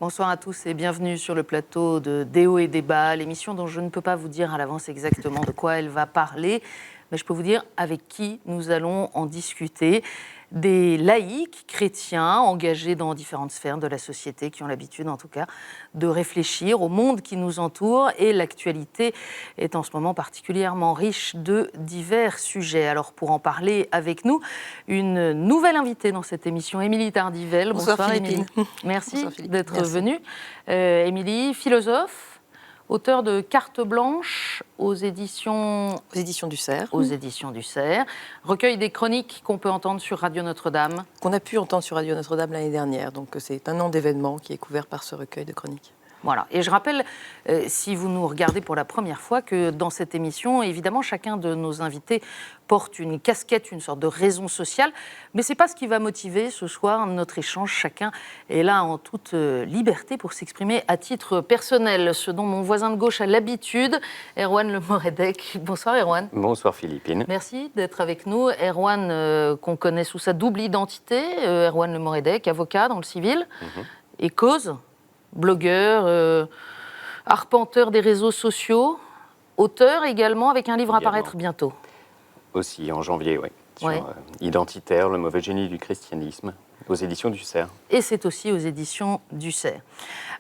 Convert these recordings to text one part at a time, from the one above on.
Bonsoir à tous et bienvenue sur le plateau de Des hauts et des bas, l'émission dont je ne peux pas vous dire à l'avance exactement de quoi elle va parler, mais je peux vous dire avec qui nous allons en discuter. Des laïcs chrétiens engagés dans différentes sphères de la société qui ont l'habitude en tout cas de réfléchir au monde qui nous entoure, et l'actualité est en ce moment particulièrement riche de divers sujets. Alors pour en parler avec nous, une nouvelle invitée dans cette émission, Émilie Tardivelle. Bonsoir Émilie. Merci d'être Merci. venue. Émilie, philosophe, auteur de Carte blanche aux éditions du Cerf. Aux éditions du Cerf. Recueil des chroniques qu'on peut entendre sur Radio Notre-Dame. Qu'on a pu entendre sur Radio Notre-Dame l'année dernière. Donc c'est un an d'événements qui est couvert par ce recueil de chroniques. Voilà. Et je rappelle, si vous nous regardez pour la première fois, que dans cette émission, évidemment, chacun de nos invités porte une casquette, une sorte de raison sociale. Mais ce n'est pas ce qui va motiver ce soir notre échange. Chacun est là en toute liberté pour s'exprimer à titre personnel, ce dont mon voisin de gauche a l'habitude, Erwan Le Moredek. Bonsoir Erwan. Bonsoir Philippine. Merci d'être avec nous. Erwan, qu'on connaît sous sa double identité, Erwan Le Moredek, avocat dans le civil, et cause, blogueur, arpenteur des réseaux sociaux, auteur également, avec un livre à paraître bientôt. Aussi, en janvier, oui. Ouais. Sur Identitaire, le mauvais génie du christianisme, aux éditions du Cerf. Et c'est aussi aux éditions du Cerf.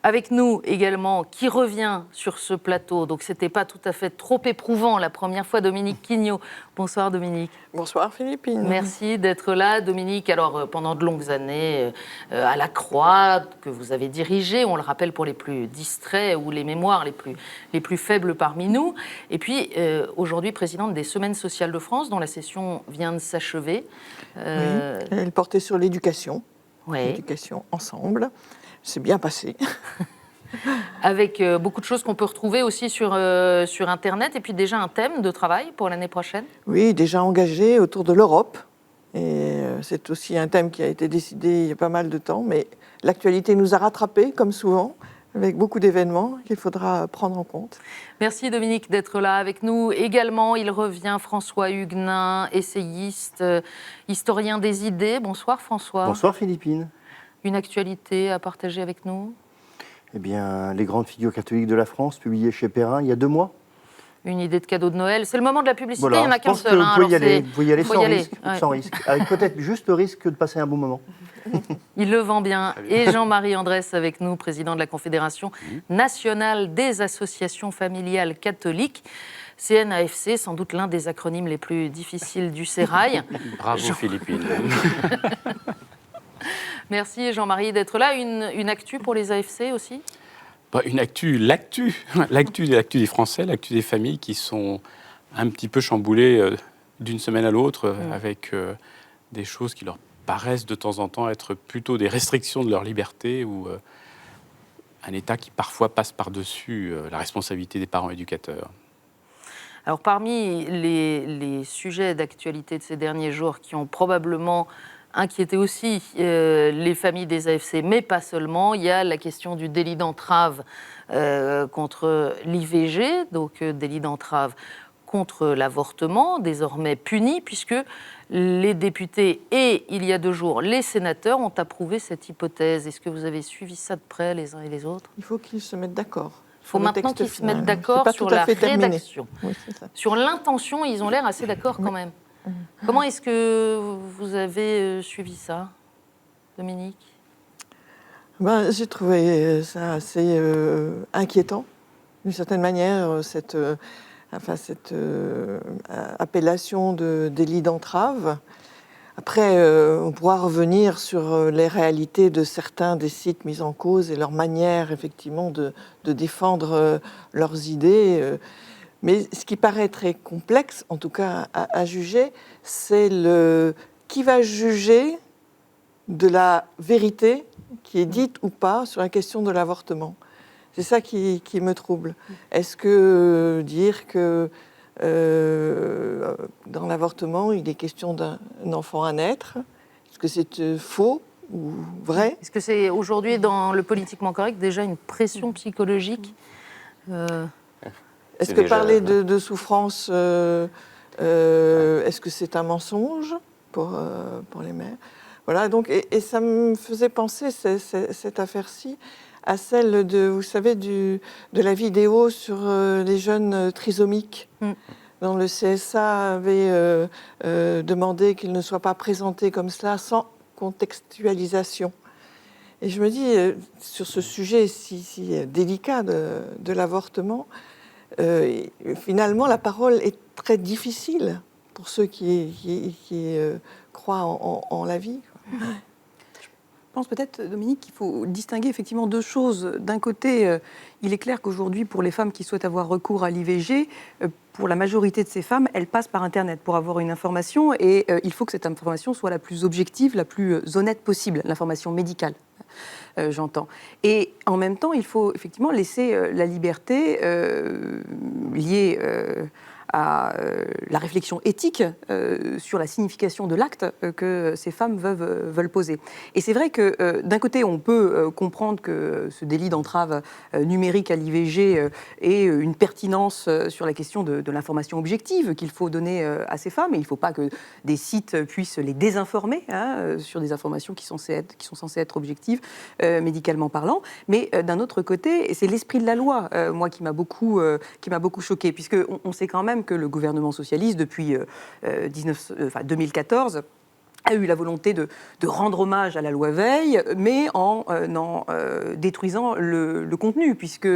Avec nous également, qui revient sur ce plateau, donc c'était pas tout à fait trop éprouvant la première fois, Dominique Quignot. Bonsoir Dominique. Bonsoir Philippine. Merci d'être là Dominique. Alors pendant de longues années à la Croix que vous avez dirigée, on le rappelle pour les plus distraits ou les mémoires les plus faibles parmi nous. Et puis aujourd'hui présidente des Semaines sociales de France dont la session vient de s'achever. Oui, elle portait sur l'éducation. Oui. L'éducation ensemble. C'est bien passé. Avec beaucoup de choses qu'on peut retrouver aussi sur Internet, et puis déjà un thème de travail pour l'année prochaine. Oui, déjà engagé autour de l'Europe. Et c'est aussi un thème qui a été décidé il y a pas mal de temps, mais l'actualité nous a rattrapés, comme souvent, avec beaucoup d'événements qu'il faudra prendre en compte. Merci Dominique d'être là avec nous. Également, il revient François Huguenin, essayiste, historien des idées. Bonsoir François. Bonsoir Philippine. Une actualité à partager avec nous? Eh bien, les grandes figures catholiques de la France, publiées chez Perrin il y a 2 mois. Une idée de cadeau de Noël. C'est le moment de la publicité, Voilà, il n'y en a qu'un seul. Vous pouvez y aller sans risque, ouais. sans risque. Avec peut-être juste le risque de passer un bon moment. Il le vend bien. Et Jean-Marie Andrès avec nous, président de la Confédération nationale des associations familiales catholiques. CNAFC, sans doute l'un des acronymes les plus difficiles du sérail. Bravo Philippine. Merci Jean-Marie d'être là. Une actu pour les AFC aussi? L'actu des Français, l'actu des familles qui sont un petit peu chamboulées d'une semaine à l'autre avec des choses qui leur paraissent de temps en temps être plutôt des restrictions de leur liberté ou un État qui parfois passe par-dessus la responsabilité des parents éducateurs. Alors parmi les sujets d'actualité de ces derniers jours qui ont probablement inquiéter aussi les familles des AFC, mais pas seulement. Il y a la question du délit d'entrave contre l'IVG, donc délit d'entrave contre l'avortement, désormais puni, puisque les députés et, il y a 2 jours, les sénateurs ont approuvé cette hypothèse. Est-ce que vous avez suivi ça de près, les uns et les autres? Il faut qu'ils se mettent d'accord. Il faut maintenant qu'ils se mettent d'accord sur la rédaction. Oui, c'est ça. Sur l'intention, ils ont l'air assez d'accord quand même. Comment est-ce que vous avez suivi ça, Dominique? J'ai trouvé ça assez inquiétant, d'une certaine manière, cette appellation de délit d'entrave. Après, on pourra revenir sur les réalités de certains des sites mis en cause et leur manière, effectivement, de défendre leurs idées. Mais ce qui paraît très complexe, en tout cas à juger, c'est qui va juger de la vérité qui est dite ou pas sur la question de l'avortement. C'est ça qui me trouble. Est-ce que dire que dans l'avortement, il est question d'un enfant à naître? Est-ce que c'est faux ou vrai? Est-ce que c'est aujourd'hui, dans le politiquement correct, déjà une pression psychologique Est-ce que parler de souffrance, est-ce que c'est un mensonge pour les mères? Voilà, donc, et ça me faisait penser, cette affaire-ci, à celle de, vous savez, de la vidéo sur les jeunes trisomiques, dont le CSA avait demandé qu'ils ne soient pas présentés comme cela, sans contextualisation. Et je me dis, sur ce sujet si délicat de l'avortement, finalement, la parole est très difficile pour ceux qui croient en la vie. Je pense peut-être, Dominique, qu'il faut distinguer effectivement deux choses. D'un côté, il est clair qu'aujourd'hui, pour les femmes qui souhaitent avoir recours à l'IVG, pour la majorité de ces femmes, elles passent par Internet pour avoir une information et il faut que cette information soit la plus objective, la plus honnête possible, l'information médicale. J'entends. Et en même temps, il faut effectivement laisser la liberté liée à la réflexion éthique sur la signification de l'acte que ces femmes veulent poser. Et c'est vrai que d'un côté, on peut comprendre que ce délit d'entrave numérique à l'IVG ait une pertinence sur la question de l'information objective qu'il faut donner à ces femmes. Et il ne faut pas que des sites puissent les désinformer sur des informations qui sont censées être objectives, médicalement parlant. Mais d'un autre côté, c'est l'esprit de la loi, moi, qui m'a beaucoup choquée, puisqu'on sait quand même que le gouvernement socialiste, depuis 2014, a eu la volonté de rendre hommage à la loi Veil, mais en détruisant le contenu, puisque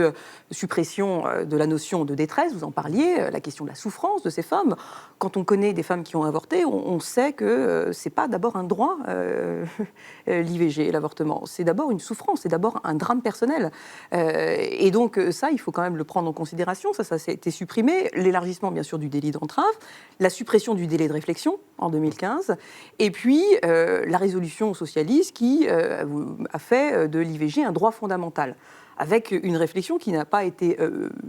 suppression de la notion de détresse, vous en parliez, la question de la souffrance de ces femmes. Quand on connaît des femmes qui ont avorté, on sait que c'est pas d'abord un droit, l'IVG, l'avortement. C'est d'abord une souffrance, c'est d'abord un drame personnel. Et donc ça, il faut quand même le prendre en considération. Ça a été supprimé. L'élargissement, bien sûr, du délit d'entrave, la suppression du délai de réflexion en 2015, et puis la résolution socialiste qui a fait de l'IVG un droit fondamental, avec une réflexion qui n'a pas été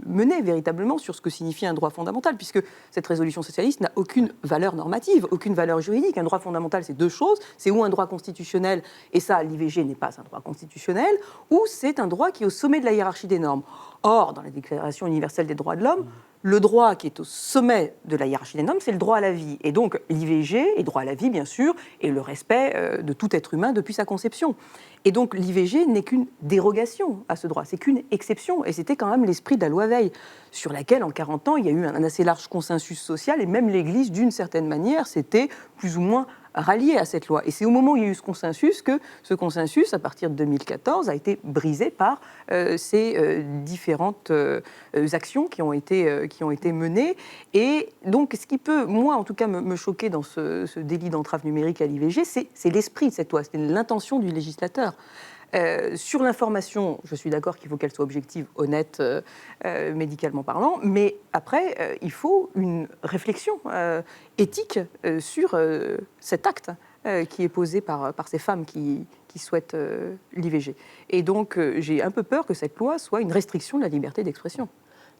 menée véritablement sur ce que signifie un droit fondamental, puisque cette résolution socialiste n'a aucune valeur normative, aucune valeur juridique. Un droit fondamental, c'est deux choses. C'est ou un droit constitutionnel, et ça, l'IVG n'est pas un droit constitutionnel, ou c'est un droit qui est au sommet de la hiérarchie des normes. Or, dans la Déclaration universelle des droits de l'homme, le droit qui est au sommet de la hiérarchie des normes, c'est le droit à la vie. Et donc, l'IVG est droit à la vie, bien sûr, et le respect de tout être humain depuis sa conception. Et donc, l'IVG n'est qu'une dérogation à ce droit, c'est qu'une exception. Et c'était quand même l'esprit de la loi Veil, sur laquelle, en 40 ans, il y a eu un assez large consensus social, et même l'Église, d'une certaine manière, s'était plus ou moins rallié à cette loi. Et c'est au moment où il y a eu ce consensus que ce consensus, à partir de 2014, a été brisé par ces différentes actions qui ont été menées. Et donc, ce qui peut, moi, en tout cas, me choquer dans ce délit d'entrave numérique à l'IVG, c'est l'esprit de cette loi, c'est l'intention du législateur. Sur l'information, je suis d'accord qu'il faut qu'elle soit objective, honnête, médicalement parlant, mais après, il faut une réflexion éthique sur cet acte qui est posé par ces femmes qui souhaitent l'IVG. Et donc, j'ai un peu peur que cette loi soit une restriction de la liberté d'expression.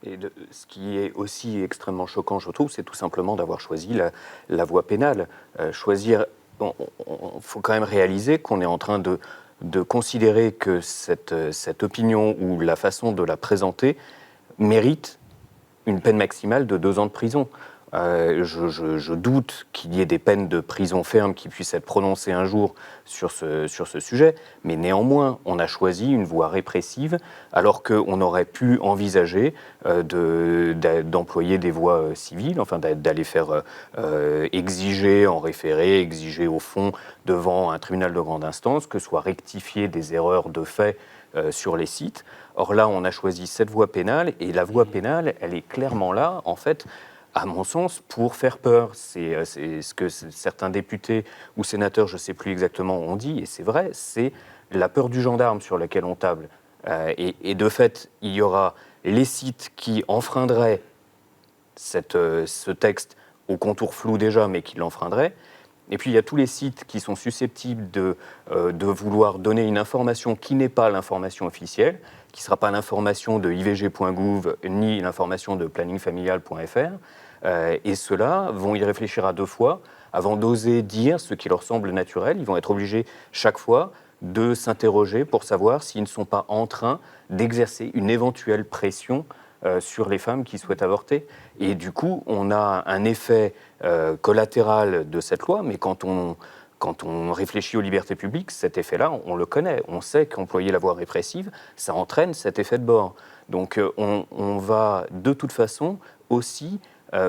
Et ce qui est aussi extrêmement choquant, je trouve, c'est tout simplement d'avoir choisi la voie pénale. Il faut quand même réaliser qu'on est en train de considérer que cette opinion ou la façon de la présenter mérite une peine maximale de 2 ans de prison. Je doute qu'il y ait des peines de prison ferme qui puissent être prononcées un jour sur ce sujet, mais néanmoins, on a choisi une voie répressive alors qu'on aurait pu envisager d'employer des voies civiles, enfin d'aller faire exiger en référé, exiger au fond devant un tribunal de grande instance que soient rectifiées des erreurs de fait sur les sites. Or là, on a choisi cette voie pénale, et la voie pénale, elle est clairement là, en fait, à mon sens, pour faire peur. C'est ce que certains députés ou sénateurs, je ne sais plus exactement, ont dit, et c'est vrai, c'est la peur du gendarme sur laquelle on table. Et de fait, il y aura les sites qui enfreindraient ce texte au contour flou déjà, mais qui l'enfreindraient. Et puis il y a tous les sites qui sont susceptibles de vouloir donner une information qui n'est pas l'information officielle, qui ne sera pas l'information de ivg.gouv ni l'information de planningfamilial.fr. Et ceux-là vont y réfléchir à 2 fois avant d'oser dire ce qui leur semble naturel. Ils vont être obligés chaque fois de s'interroger pour savoir s'ils ne sont pas en train d'exercer une éventuelle pression sur les femmes qui souhaitent avorter. Et du coup, on a un effet collatéral de cette loi, mais quand on quand on réfléchit aux libertés publiques, cet effet-là, on le connaît. On sait qu'employer la voie répressive, ça entraîne cet effet de bord. Donc on va de toute façon aussi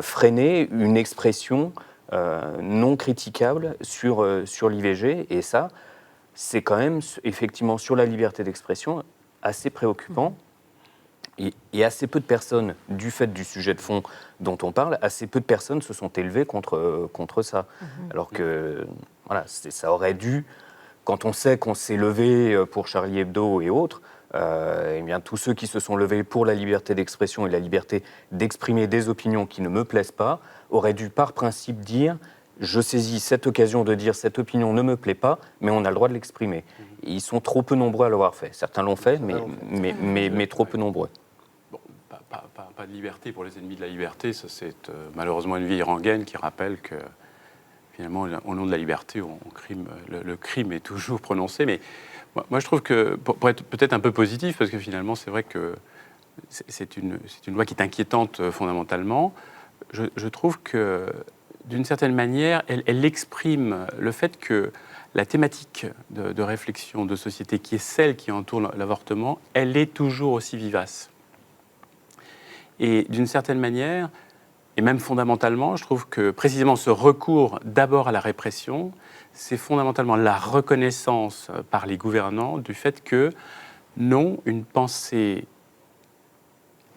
freiner une expression non critiquable sur l'IVG. Et ça, c'est quand même effectivement sur la liberté d'expression assez préoccupant. Et assez peu de personnes, du fait du sujet de fond dont on parle, assez peu de personnes se sont élevées contre ça. Alors que voilà, ça aurait dû, quand on sait qu'on s'est levé pour Charlie Hebdo et autres, eh bien, tous ceux qui se sont levés pour la liberté d'expression et la liberté d'exprimer des opinions qui ne me plaisent pas, auraient dû par principe dire « je saisis cette occasion de dire cette opinion ne me plaît pas, mais on a le droit de l'exprimer ». Ils sont trop peu nombreux à l'avoir fait. Certains l'ont fait, mais trop peu nombreux. Pas de liberté pour les ennemis de la liberté, ça c'est malheureusement une vieille rengaine qui rappelle que finalement au nom de la liberté, le crime est toujours prononcé. Mais moi je trouve que, pour être peut-être un peu positif, parce que finalement c'est vrai que c'est une loi qui est inquiétante fondamentalement, je trouve que d'une certaine manière, elle exprime le fait que la thématique de réflexion de société qui est celle qui entoure l'avortement, elle est toujours aussi vivace. Et d'une certaine manière, et même fondamentalement, je trouve que précisément ce recours d'abord à la répression, c'est fondamentalement la reconnaissance par les gouvernants du fait que non, une pensée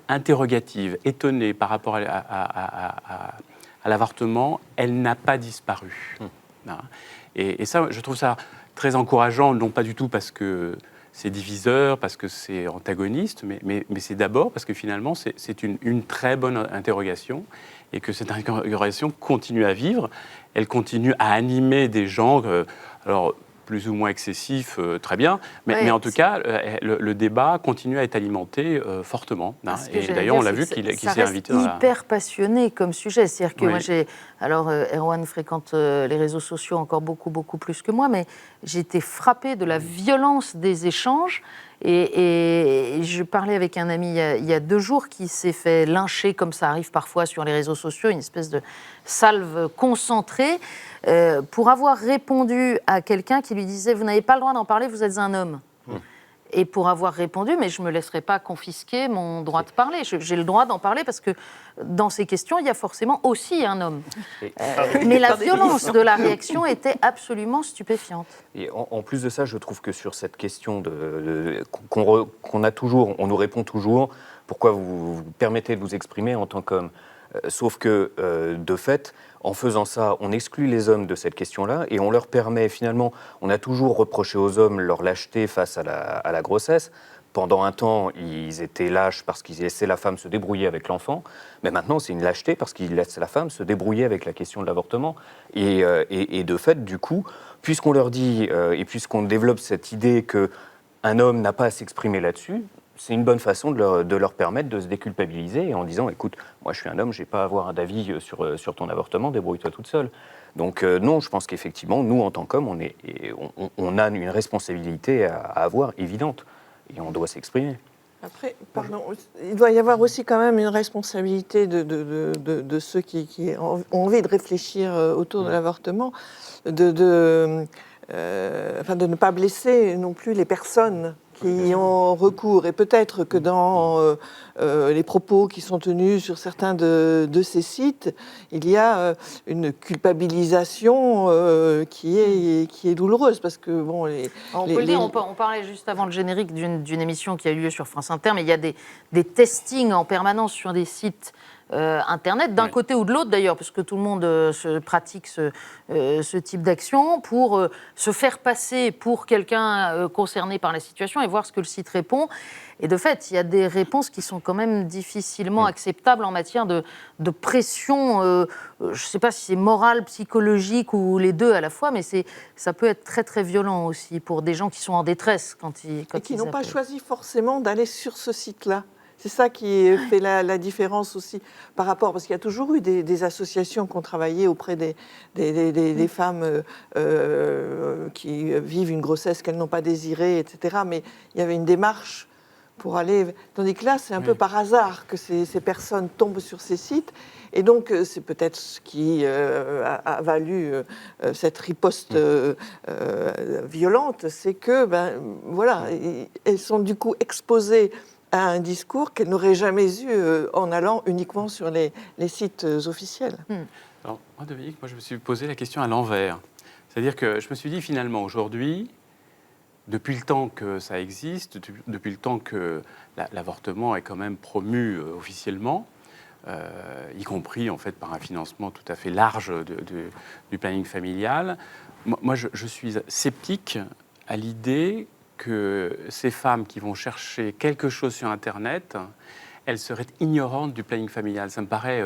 interrogative, étonnée par rapport à l'avortement, elle n'a pas disparu. Et ça, je trouve ça très encourageant, non pas du tout parce que c'est diviseur, parce que c'est antagoniste, mais c'est d'abord parce que finalement, c'est une très bonne interrogation et que cette interrogation continue à vivre. Elle continue à animer des gens, alors plus ou moins excessifs, très bien, mais en tout cas, le débat continue à être alimenté fortement. Et d'ailleurs, on l'a vu qu'il s'est invité dans la... hyper passionné comme sujet. C'est-à-dire que moi, alors, Erwan fréquente les réseaux sociaux encore beaucoup plus que moi, mais j'ai été frappée de la violence des échanges. Et je parlais avec un ami il y a 2 jours qui s'est fait lyncher, comme ça arrive parfois sur les réseaux sociaux, une espèce de salve concentrée, pour avoir répondu à quelqu'un qui lui disait « Vous n'avez pas le droit d'en parler, vous êtes un homme ». Et pour avoir répondu, mais je ne me laisserai pas confisquer mon droit de parler. J'ai le droit d'en parler parce que dans ces questions, il y a forcément aussi un homme. Mais la violence de la réaction était absolument stupéfiante. Et en plus de ça, je trouve que sur cette question qu'on a toujours, on nous répond toujours, pourquoi vous permettez de vous exprimer en tant qu'homme ? Sauf que, de fait, en faisant ça, on exclut les hommes de cette question-là et on leur permet, finalement, on a toujours reproché aux hommes leur lâcheté face à la grossesse. Pendant un temps, ils étaient lâches parce qu'ils laissaient la femme se débrouiller avec l'enfant, mais maintenant, c'est une lâcheté parce qu'ils laissent la femme se débrouiller avec la question de l'avortement. Et de fait, du coup, puisqu'on leur dit, et puisqu'on développe cette idée qu'un homme n'a pas à s'exprimer là-dessus, c'est une bonne façon de leur permettre de se déculpabiliser en disant « Écoute, moi je suis un homme, je n'ai pas à avoir d'avis sur ton avortement, débrouille-toi toute seule ». Donc non, je pense qu'effectivement, nous en tant qu'hommes, on a une responsabilité à avoir évidente et on doit s'exprimer. Après, pardon, il doit y avoir aussi quand même une responsabilité de ceux qui ont envie de réfléchir autour de l'avortement, de ne pas blesser non plus les personnes qui ont recours. Et peut-être que dans les propos qui sont tenus sur certains de ces sites, il y a une culpabilisation qui est douloureuse. Parce que, bon, on parlait juste avant le générique d'une émission qui a eu lieu sur France Inter, mais il y a des testings en permanence sur des sites Internet, d'un côté ou de l'autre d'ailleurs, parce que tout le monde pratique ce type d'action pour se faire passer pour quelqu'un concerné par la situation et voir ce que le site répond. Et de fait, il y a des réponses qui sont quand même difficilement acceptables en matière de pression, je ne sais pas si c'est morale, psychologique ou les deux à la fois, mais ça peut être très très violent aussi pour des gens qui sont en détresse quand ils n'ont pas choisi forcément d'aller sur ce site-là. C'est ça qui fait la différence aussi par rapport, parce qu'il y a toujours eu des associations qui ont travaillé auprès des femmes qui vivent une grossesse qu'elles n'ont pas désirée, etc. Mais il y avait une démarche pour aller... Tandis que là, c'est un Oui. peu par hasard que ces personnes tombent sur ces sites. Et donc, c'est peut-être ce qui a valu cette riposte violente, c'est que, voilà, elles sont du coup exposées à un discours qu'elles n'auraient jamais eu en allant uniquement sur les sites officiels. Alors, moi, Dominique, je me suis posé la question à l'envers. C'est-à-dire que je me suis dit, finalement, aujourd'hui, depuis le temps que ça existe, depuis le temps que l'avortement est quand même promu officiellement, y compris en fait par un financement tout à fait large du planning familial, moi je suis sceptique à l'idée que ces femmes qui vont chercher quelque chose sur Internet, elles seraient ignorantes du planning familial. Ça me paraît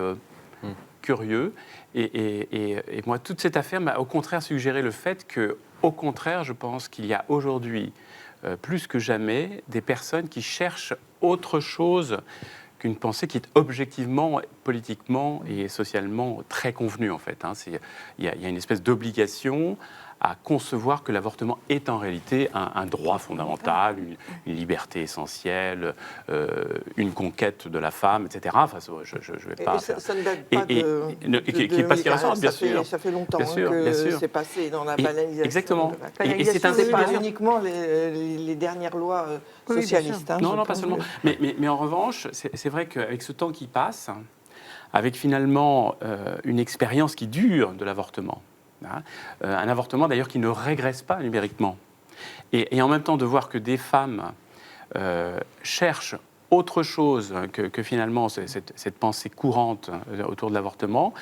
curieux. Et moi, toute cette affaire m'a au contraire suggéré le fait que, au contraire, je pense qu'il y a aujourd'hui, plus que jamais, des personnes qui cherchent autre chose qu'une pensée qui est objectivement, politiquement et socialement très convenue, en fait. Il y a une espèce d'obligation à concevoir que l'avortement est en réalité un droit fondamental, une liberté essentielle, une conquête de la femme, etc. Enfin, je ne vais pas... Ça ne date pas qui est pas si récent, bien sûr. Ça fait longtemps Bien sûr, que bien sûr. c'est passé dans la banalisation. Exactement. Et c'est un c'est pas signe- uniquement les dernières lois Oui, bien socialistes. sûr. hein, Non, je non, pas pense seulement. que- Mais en revanche, c'est vrai qu'avec ce temps qui passe, avec finalement une expérience qui dure de l'avortement, un avortement d'ailleurs qui ne régresse pas numériquement, et en même temps de voir que des femmes cherchent autre chose que finalement cette pensée courante autour de l'avortement,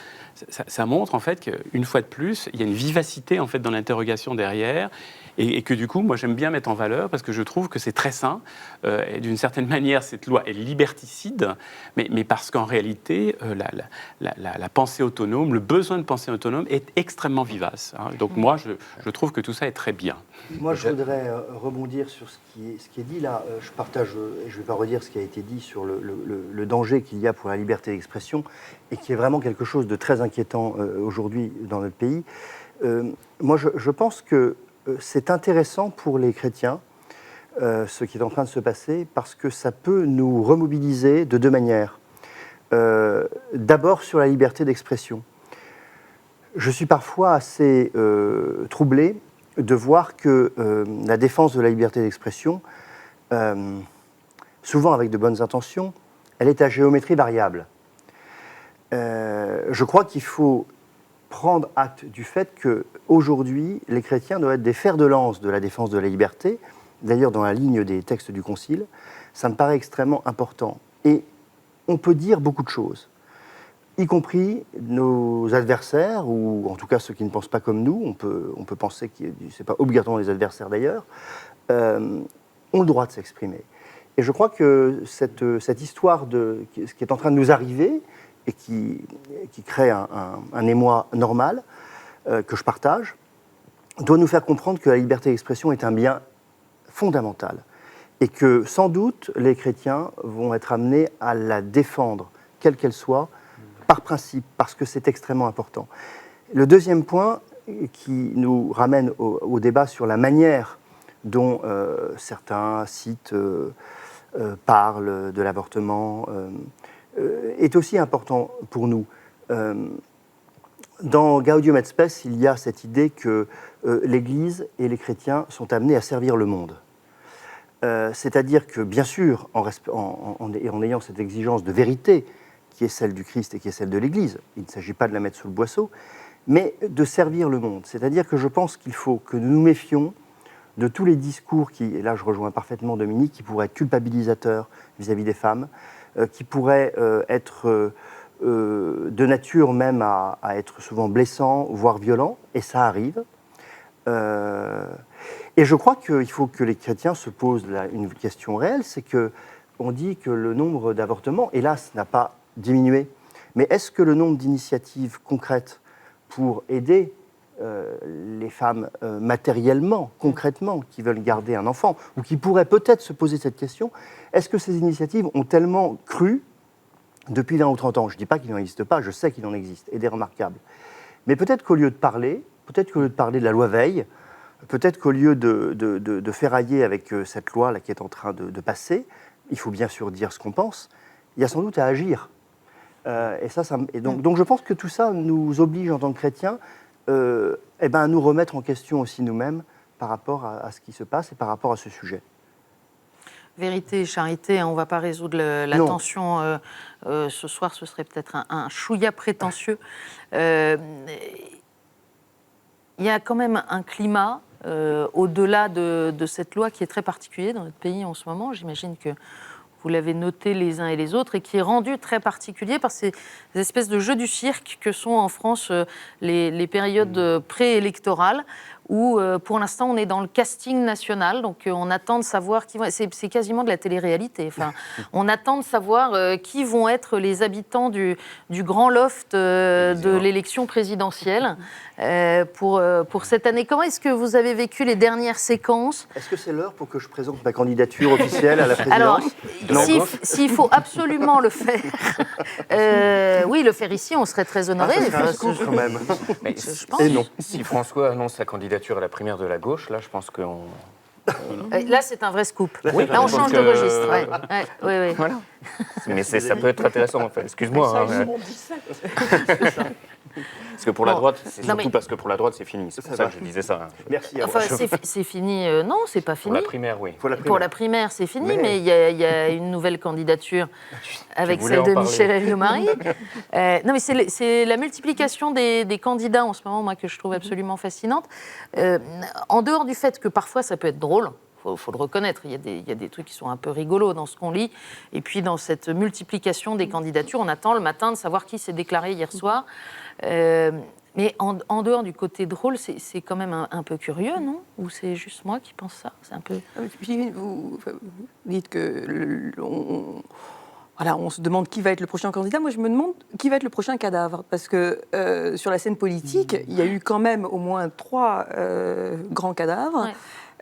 ça montre en fait qu'une fois de plus, il y a une vivacité en fait dans l'interrogation derrière, et que du coup, moi j'aime bien mettre en valeur parce que je trouve que c'est très sain. Et d'une certaine manière, cette loi est liberticide, mais parce qu'en réalité, la pensée autonome, le besoin de pensée autonome est extrêmement vivace. Donc moi, je trouve que tout ça est très bien. Moi, je voudrais rebondir sur ce qui est dit là. Je partage, et je ne vais pas redire ce qui a été dit sur le danger qu'il y a pour la liberté d'expression, et qui est vraiment quelque chose de très inquiétant aujourd'hui dans notre pays. Moi, je pense que c'est intéressant pour les chrétiens, ce qui est en train de se passer, parce que ça peut nous remobiliser de deux manières. D'abord sur la liberté d'expression. Je suis parfois assez troublé de voir que la défense de la liberté d'expression, souvent avec de bonnes intentions, elle est à géométrie variable. Je crois qu'il faut prendre acte du fait qu'aujourd'hui, les chrétiens doivent être des fers de lance de la défense de la liberté, d'ailleurs dans la ligne des textes du Concile. Ça me paraît extrêmement important. Et on peut dire beaucoup de choses, y compris nos adversaires, ou en tout cas ceux qui ne pensent pas comme nous, on peut penser que ce n'est pas obligatoirement les adversaires d'ailleurs, ont le droit de s'exprimer. Et je crois que cette histoire de ce qui est en train de nous arriver, et qui crée un émoi normal, que je partage, doit nous faire comprendre que la liberté d'expression est un bien fondamental, et que sans doute les chrétiens vont être amenés à la défendre, quelle qu'elle soit, par principe, parce que c'est extrêmement important. Le deuxième point qui nous ramène au débat sur la manière dont certains sites parlent de l'avortement est aussi important pour nous. Dans Gaudium et Spes, il y a cette idée que l'Église et les chrétiens sont amenés à servir le monde. C'est-à-dire que, bien sûr, en ayant cette exigence de vérité, qui est celle du Christ et qui est celle de l'Église, il ne s'agit pas de la mettre sous le boisseau, mais de servir le monde. C'est-à-dire que je pense qu'il faut que nous nous méfions de tous les discours qui, et là je rejoins parfaitement Dominique, qui pourraient être culpabilisateurs vis-à-vis des femmes, qui pourraient être de nature même à être souvent blessants, voire violents, et ça arrive. Et je crois qu'il faut que les chrétiens se posent une question réelle, c'est qu'on dit que le nombre d'avortements, hélas, n'a pas diminué, mais est-ce que le nombre d'initiatives concrètes pour aider les femmes matériellement, concrètement, qui veulent garder un enfant, ou qui pourraient peut-être se poser cette question, est-ce que ces initiatives ont tellement cru depuis 20 ou 30 ans? Je ne dis pas qu'il n'en existe pas, je sais qu'il en existe, et des remarquables. Mais peut-être qu'au lieu de parler de la loi Veil, peut-être qu'au lieu de ferrailler avec cette loi là, qui est en train de passer, il faut bien sûr dire ce qu'on pense, il y a sans doute à agir. Donc je pense que tout ça nous oblige en tant que chrétiens à nous remettre en question aussi nous-mêmes par rapport à ce qui se passe et par rapport à ce sujet. Vérité et charité, on ne va pas résoudre la Non. tension ce soir, ce serait peut-être un chouïa prétentieux. Il y a quand même un climat, au-delà de cette loi, qui est très particulier dans notre pays en ce moment. J'imagine que vous l'avez noté les uns et les autres, et qui est rendu très particulier par ces espèces de jeux du cirque que sont en France les périodes préélectorales, où pour l'instant on est dans le casting national, donc on attend de savoir qui vont... C'est quasiment de la télé-réalité. Enfin, on attend de savoir qui vont être les habitants du grand loft de l'élection présidentielle pour cette année. Comment est-ce que vous avez vécu les dernières séquences ? Est-ce que c'est l'heure pour que je présente ma candidature officielle à la présidence? Alors, s'il faut absolument le faire, oui, le faire ici, on serait très honorés. Ça serait un scoop quand même. Mais Je pense. Et non. Si François annonce sa candidature à la primaire de la gauche, là, je pense qu'on... Là, c'est un vrai scoop. Oui, Là, on je change pense de que- registre. Oui. Voilà. Mais ça peut être intéressant, en fait. Excuse-moi. Parce que pour la droite, c'est Non, surtout mais- parce que pour la droite, c'est fini. C'est pour Ça ça va. que je disais ça. Merci. Enfin, c'est fini. Non, c'est pas Pour fini. la primaire, oui. Pour la primaire, c'est fini, Mais- mais il y a une nouvelle candidature avec voulais celle de en parler. Michel Alliot-Marie. Non, mais c'est la multiplication des candidats en ce moment, moi, que je trouve absolument fascinante. En dehors du fait que parfois ça peut être drôle, faut le reconnaître, il y a des trucs qui sont un peu rigolos dans ce qu'on lit. Et puis dans cette multiplication des candidatures, on attend le matin de savoir qui s'est déclaré hier soir. Mais en dehors du côté drôle, c'est quand même un peu curieux, non ? Ou c'est juste moi qui pense ça ? C'est un peu... Puis vous dites que on se demande qui va être le prochain candidat. Moi, je me demande qui va être le prochain cadavre. Parce que sur la scène politique, il y a eu quand même au moins 3 grands cadavres. Ouais.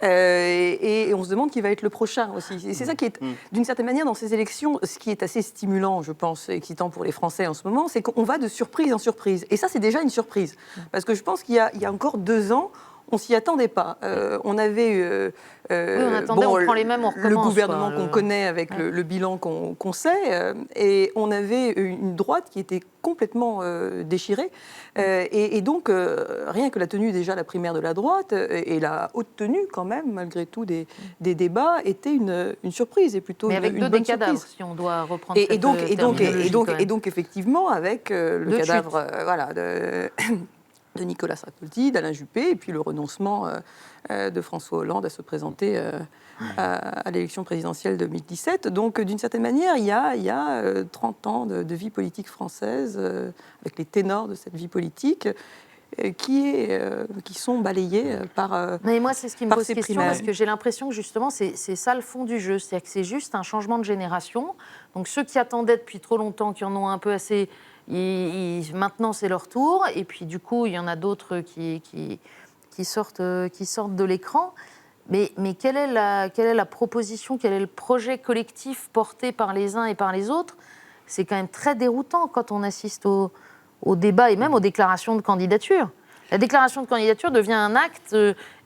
Et on se demande qui va être le prochain aussi. Et c'est ça qui est, d'une certaine manière, dans ces élections, ce qui est assez stimulant, je pense, et excitant pour les Français en ce moment, c'est qu'on va de surprise en surprise. Et ça, c'est déjà une surprise. Parce que je pense qu'il y a encore 2 ans, on s'y attendait pas. On avait... on attendait, on prend les mêmes, on recommence, le gouvernement quoi, qu'on connaît avec le bilan qu'on sait, et on avait une droite qui était complètement déchirée. Et donc, rien que la tenue déjà, la primaire de la droite, et la haute tenue quand même, malgré tout, des débats, était une surprise, et plutôt Mais avec une 2 bonne des cadavres, surprise. si on doit reprendre cette terminologie, quand même. Et donc, effectivement, avec le Deux cadavre de Nicolas Sarkozy, d'Alain Juppé, et puis le renoncement de François Hollande à se présenter à l'élection présidentielle 2017. Donc, d'une certaine manière, il y a 30 ans de vie politique française, avec les ténors de cette vie politique, qui sont balayés par... Mais moi, c'est ce qui me par pose ces question, primaires. parce que j'ai l'impression que justement, c'est ça le fond du jeu. C'est-à-dire que c'est juste un changement de génération. Donc ceux qui attendaient depuis trop longtemps, qui en ont un peu assez, maintenant c'est leur tour. Et puis du coup, il y en a d'autres qui sortent de l'écran. Mais quelle est la proposition, quel est le projet collectif porté par les uns et par les autres ? C'est quand même très déroutant quand on assiste au débat et même aux déclarations de candidature. La déclaration de candidature devient un acte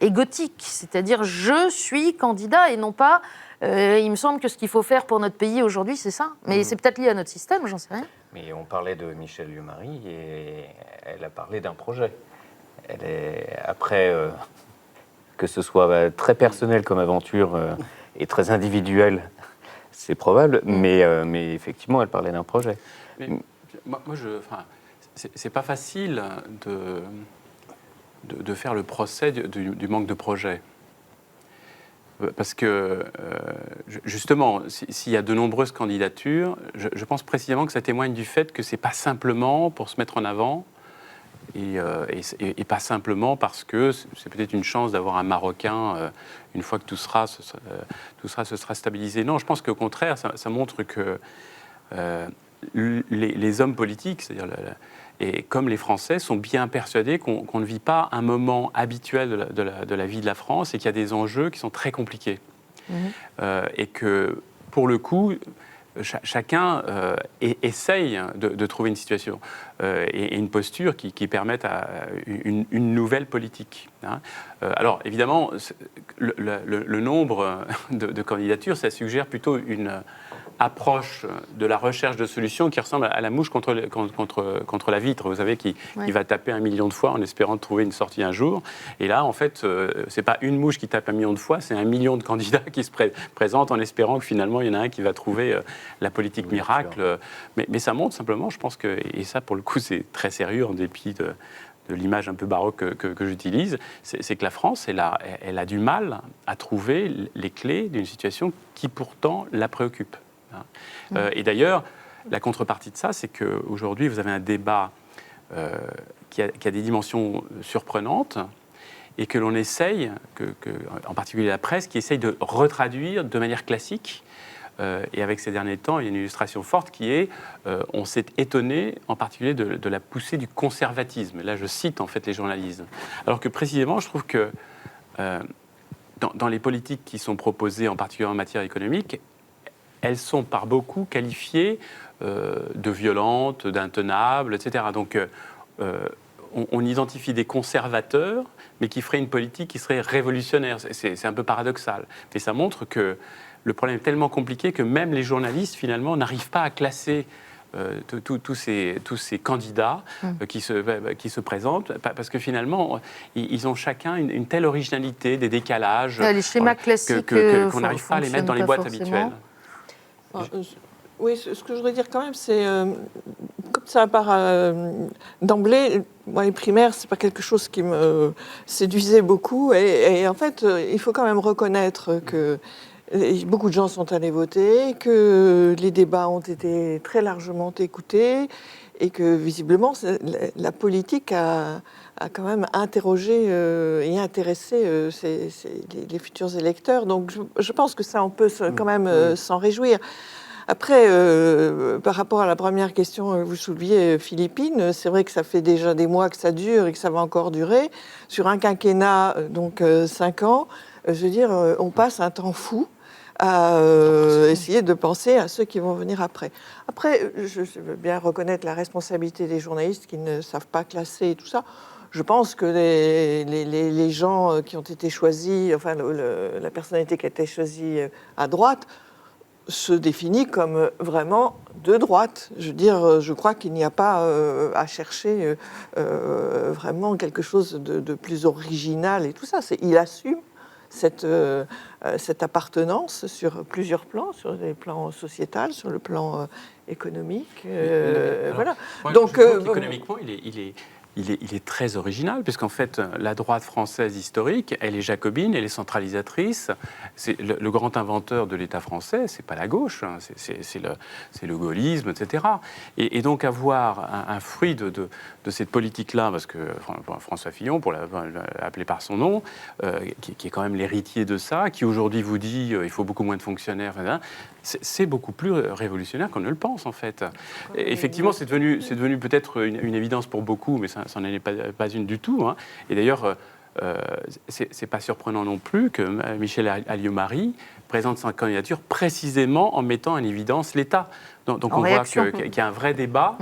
égotique, c'est-à-dire je suis candidat et non pas il me semble que ce qu'il faut faire pour notre pays aujourd'hui, c'est ça. Mais c'est peut-être lié à notre système, j'en sais rien. Mais on parlait de Michel Alliot-Marie et elle a parlé d'un projet. Après, que ce soit très personnel comme aventure et très individuel, c'est probable, mais effectivement, elle parlait d'un projet. Mais c'est pas facile de faire le procès du manque de projet. Parce que, justement, s'il y a de nombreuses candidatures, je pense précisément que ça témoigne du fait que c'est pas simplement pour se mettre en avant, et pas simplement parce que c'est peut-être une chance d'avoir un Marocain une fois que tout se sera stabilisé. Non, je pense qu'au contraire, ça montre que les hommes politiques, c'est-à-dire et comme les Français, sont bien persuadés qu'on ne vit pas un moment habituel de la vie de la France et qu'il y a des enjeux qui sont très compliqués. Et que, pour le coup, chacun essaye de trouver une situation et une posture qui permette à une nouvelle politique. Hein. Alors, évidemment, le nombre de candidatures, ça suggère plutôt une approche de la recherche de solutions qui ressemble à la mouche contre la vitre, vous savez, qui va taper 1 million de fois en espérant trouver une sortie un jour. Et là, en fait, c'est pas une mouche qui tape 1 million de fois, c'est 1 million de candidats qui se présentent en espérant que finalement, il y en a un qui va trouver la politique miracle. Mais ça montre simplement, je pense que, et ça, pour le coup, c'est très sérieux en dépit de l'image un peu baroque que j'utilise, c'est que la France, elle a du mal à trouver les clés d'une situation qui pourtant la préoccupe. Et d'ailleurs, la contrepartie de ça, c'est qu'aujourd'hui, vous avez un débat qui a des dimensions surprenantes et que l'on essaye, en particulier la presse, qui essaye de retraduire de manière classique. Et avec ces derniers temps, il y a une illustration forte qui est on s'est étonné, en particulier, de la poussée du conservatisme. Et là, je cite en fait les journalistes. Alors que précisément, je trouve que dans les politiques qui sont proposées, en particulier en matière économique, elles sont par beaucoup qualifiées de violentes, d'intenables, etc. Donc, on identifie des conservateurs, mais qui feraient une politique qui serait révolutionnaire. C'est un peu paradoxal. Mais ça montre que le problème est tellement compliqué que même les journalistes, finalement, n'arrivent pas à classer tous ces candidats qui se présentent, parce que finalement, ils ont chacun une telle originalité, des décalages, les schémas classiques qu'on n'arrive pas à les mettre dans les boîtes habituelles. Oui, ce que je voudrais dire quand même, c'est comme ça part d'emblée, moi les primaires, c'est pas quelque chose qui me séduisait beaucoup, et en fait, il faut quand même reconnaître que beaucoup de gens sont allés voter, que les débats ont été très largement écoutés, et que visiblement la politique a quand même interrogé et intéressé les futurs électeurs. Donc je pense que ça, on peut quand même s'en réjouir. Après, par rapport à la première question que vous souleviez, Philippine, c'est vrai que ça fait déjà des mois que ça dure et que ça va encore durer. Sur un quinquennat, donc 5 ans, je veux dire, on passe un temps fou à essayer de penser à ceux qui vont venir après. Après, je veux bien reconnaître la responsabilité des journalistes qui ne savent pas classer et tout ça. Je pense que les gens qui ont été choisis, enfin la personnalité qui a été choisie à droite, se définit comme vraiment de droite. Je veux dire, je crois qu'il n'y a pas à chercher vraiment quelque chose de plus original et tout ça. Il assume cette appartenance sur plusieurs plans, sur le plan sociétal, sur le plan économique. Voilà. Donc, économiquement, il est très original, puisqu'en fait, la droite française historique, elle est jacobine, elle est centralisatrice. C'est le grand inventeur de l'État français, c'est pas la gauche, hein, c'est le gaullisme, etc. Et donc avoir un fruit de cette politique-là, parce que François Fillon, pour l'appeler par son nom, qui est quand même l'héritier de ça, qui aujourd'hui vous dit il faut beaucoup moins de fonctionnaires, etc., c'est beaucoup plus révolutionnaire qu'on ne le pense, en fait. Et effectivement, c'est devenu peut-être une évidence pour beaucoup, mais ça n'en est pas une du tout. Hein. Et d'ailleurs, c'est pas surprenant non plus que Michel Alliot-Marie présente sa candidature précisément en mettant en évidence l'État. Donc on voit qu'il y a un vrai débat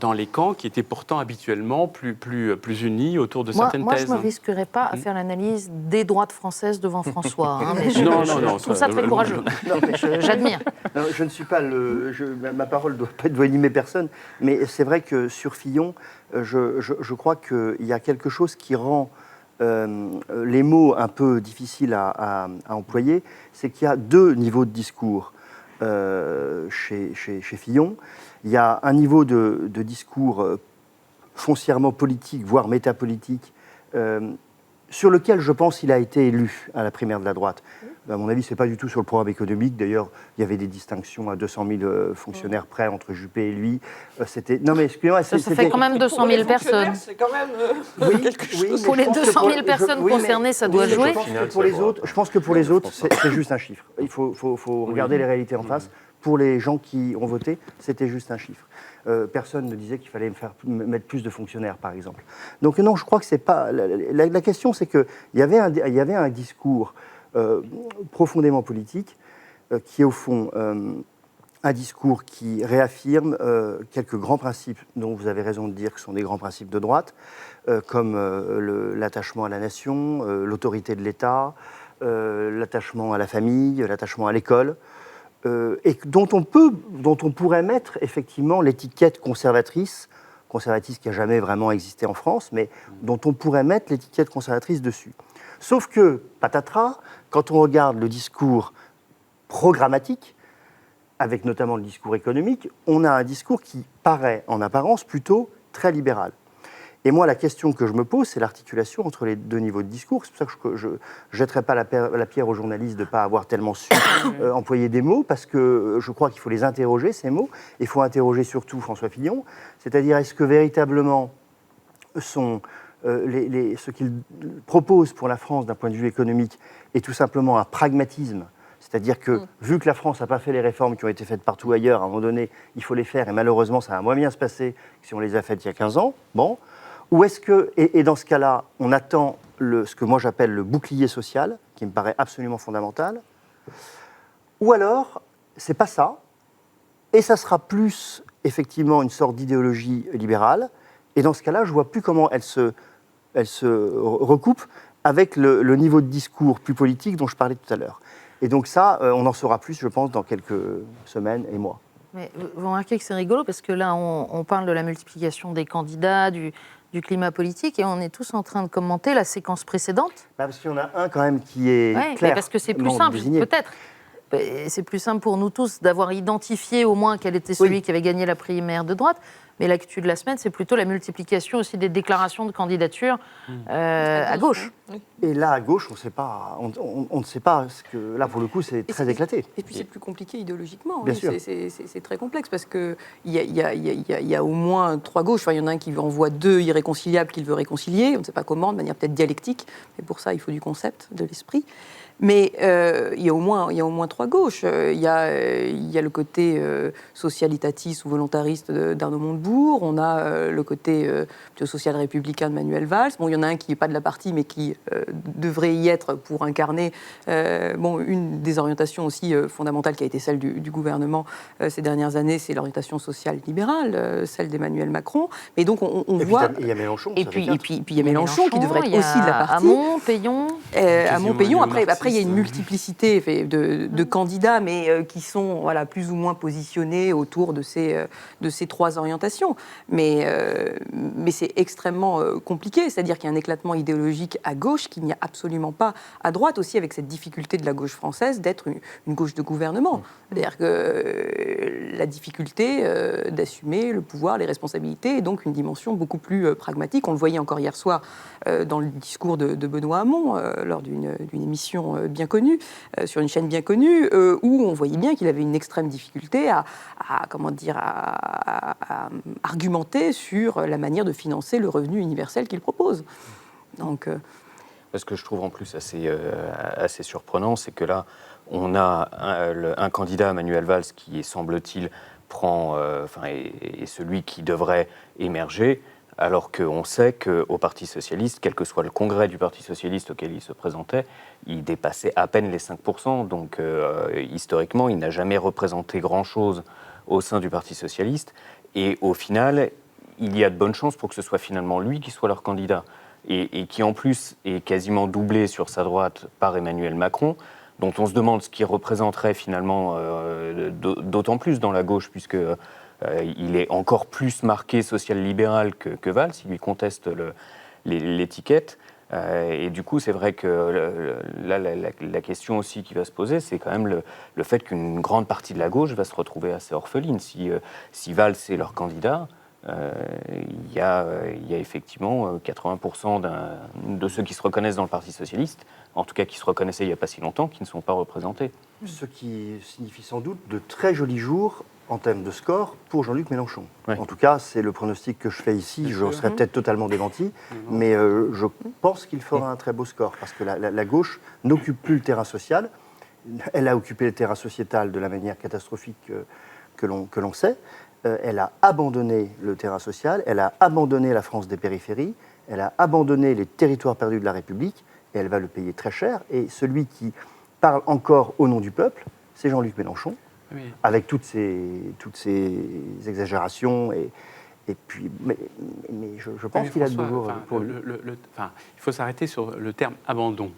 dans les camps qui étaient pourtant habituellement plus unis autour de certaines thèses. Moi, je ne me risquerais pas à faire l'analyse des droites françaises devant François. Hein, mais non, je trouve ça très courageux. J'admire. Je ne suis pas ma parole ne doit pas animer personne, mais c'est vrai que sur Fillon, je crois qu'il y a quelque chose qui rend les mots un peu difficiles à employer, c'est qu'il y a 2 niveaux de discours chez Fillon. Il y a un niveau de discours foncièrement politique, voire métapolitique, sur lequel je pense qu'il a été élu à la primaire de la droite. À mon avis, ce n'est pas du tout sur le programme économique. D'ailleurs, il y avait des distinctions à 200 000 fonctionnaires près entre Juppé et lui. Non, mais excusez-moi, ça fait quand même 200 000 personnes. C'est quand même quelque chose. Pour les 200 000 personnes concernées, ça doit jouer. Je pense que pour les autres, c'est juste un chiffre. Il faut regarder les réalités en face. Pour les gens qui ont voté, c'était juste un chiffre. Personne ne disait qu'il fallait mettre plus de fonctionnaires, par exemple. Donc non, je crois que c'est pas... La question, c'est qu'il y avait un discours profondément politique, qui est au fond un discours qui réaffirme quelques grands principes dont vous avez raison de dire que sont des grands principes de droite, comme l'attachement à la nation, l'autorité de l'État, l'attachement à la famille, l'attachement à l'école, et dont on pourrait mettre effectivement l'étiquette conservatrice qui n'a jamais vraiment existé en France, mais dont on pourrait mettre l'étiquette conservatrice dessus. Sauf que, patatras, quand on regarde le discours programmatique, avec notamment le discours économique, on a un discours qui paraît en apparence plutôt très libéral. Et moi, la question que je me pose, c'est l'articulation entre les deux niveaux de discours. C'est pour ça que je ne jetterai pas la pierre aux journalistes de ne pas avoir tellement su employer des mots, parce que je crois qu'il faut les interroger, ces mots. Il faut interroger surtout François Fillon, c'est-à-dire est-ce que véritablement ce qu'il propose pour la France d'un point de vue économique est tout simplement un pragmatisme. C'est-à-dire que, vu que la France n'a pas fait les réformes qui ont été faites partout ailleurs, à un moment donné, il faut les faire, et malheureusement, ça va moins bien se passer que si on les a faites il y a 15 ans. Bon. Ou est-ce que, et dans ce cas-là, on attend ce que moi j'appelle le bouclier social, qui me paraît absolument fondamental, ou alors, c'est pas ça, et ça sera plus, effectivement, une sorte d'idéologie libérale, et dans ce cas-là, je ne vois plus comment elle se recoupe avec le niveau de discours plus politique dont je parlais tout à l'heure. Et donc ça, on en saura plus, je pense, dans quelques semaines et mois. Mais vous remarquez que c'est rigolo, parce que là, on parle de la multiplication des candidats, du climat politique, et on est tous en train de commenter la séquence précédente. Parce qu'il y en a un quand même qui est clair. Mais parce que c'est plus simple, peut-être. C'est plus simple pour nous tous d'avoir identifié au moins quel était celui qui avait gagné la primaire de droite. Mais l'actu de la semaine, c'est plutôt la multiplication aussi des déclarations de candidature à gauche. Et là, à gauche, on ne sait pas, ce que, là, pour le coup, c'est très éclaté. Et puis, c'est plus compliqué idéologiquement. Bien sûr. C'est très complexe, parce qu'il y a au moins 3 gauches. Enfin, il y en a un qui envoie 2 irréconciliables qu'il veut réconcilier. On ne sait pas comment, de manière peut-être dialectique. Mais pour ça, il faut du concept, de l'esprit. Mais il y a au moins 3 gauches. Il y a le côté socialitatis ou volontariste d'Arnaud Montebourg. On a le côté plutôt social-républicain de Manuel Valls. Bon, il y en a un qui n'est pas de la partie, mais qui devrait y être pour incarner une des orientations aussi fondamentales qui a été celle du gouvernement ces dernières années, c'est l'orientation sociale libérale, celle d'Emmanuel Macron. Et donc, on voit... Il y a Mélenchon. Et puis il y a Mélenchon qui devrait être aussi de la partie. Hamon, Payon. Hamon, après, il y a une multiplicité de candidats, mais qui sont plus ou moins positionnés autour de ces 3 orientations. Mais c'est extrêmement compliqué, c'est-à-dire qu'il y a un éclatement idéologique à gauche qu'il n'y a absolument pas à droite, aussi avec cette difficulté de la gauche française d'être une gauche de gouvernement. C'est-à-dire que la difficulté d'assumer le pouvoir, les responsabilités, et donc une dimension beaucoup plus pragmatique. On le voyait encore hier soir dans le discours de Benoît Hamon, lors d'une émission bien connue, sur une chaîne bien connue, où on voyait bien qu'il avait une extrême difficulté à argumenter sur la manière de financer le revenu universel qu'il propose. Donc, ce que je trouve en plus assez surprenant, c'est que là, on a un candidat, Manuel Valls, qui, semble-t-il, est celui qui devrait émerger, alors qu'on sait qu'au Parti socialiste, quel que soit le congrès du Parti socialiste auquel il se présentait, il dépassait à peine les 5%. Donc, historiquement, il n'a jamais représenté grand-chose au sein du Parti socialiste. Et au final, il y a de bonnes chances pour que ce soit finalement lui qui soit leur candidat. Et qui, en plus, est quasiment doublé sur sa droite par Emmanuel Macron, dont on se demande ce qu'il représenterait finalement d'autant plus dans la gauche, puisque... il est encore plus marqué social-libéral que Valls, il lui conteste l'étiquette. Et du coup, c'est vrai que là, la question aussi qui va se poser, c'est quand même le fait qu'une grande partie de la gauche va se retrouver assez orpheline. Si Valls est leur candidat, il y a effectivement 80% de ceux qui se reconnaissent dans le Parti socialiste, en tout cas qui se reconnaissaient il n'y a pas si longtemps, qui ne sont pas représentés. Ce qui signifie sans doute de très jolis jours en termes de score pour Jean-Luc Mélenchon. Ouais. En tout cas, c'est le pronostic que je fais ici. Je serais peut-être totalement démenti, mais je pense qu'il fera un très beau score, parce que la gauche n'occupe plus le terrain social. Elle a occupé le terrain sociétal de la manière catastrophique que l'on sait. Elle a abandonné le terrain social, elle a abandonné la France des périphéries, elle a abandonné les territoires perdus de la République, et elle va le payer très cher. Et celui qui parle encore au nom du peuple, c'est Jean-Luc Mélenchon, Oui. avec toutes ces exagérations. Et puis, mais je pense Mais qu'il a de François, beaux jours pour lui. il faut s'arrêter sur le terme abandon.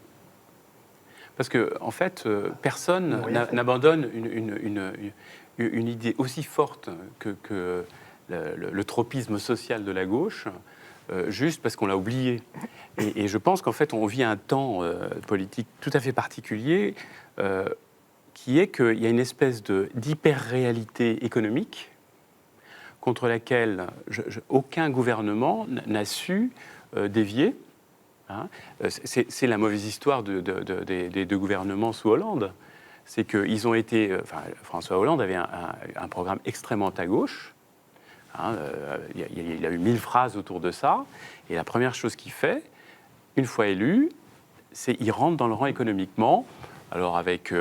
Parce que, en fait, personne n'abandonne une idée aussi forte que le tropisme social de la gauche, juste parce qu'on l'a oublié. Et je pense qu'en fait, on vit un temps politique tout à fait particulier, qui est qu'il y a une espèce d'hyper-réalité économique contre laquelle aucun gouvernement n'a su dévier. Hein. C'est la mauvaise histoire des deux gouvernements sous Hollande. C'est qu'ils ont été... François Hollande avait un programme extrêmement à gauche. Hein, il a eu 1000 phrases autour de ça. Et la première chose qu'il fait, une fois élu, c'est qu'il rentre dans le rang économiquement. Alors avec...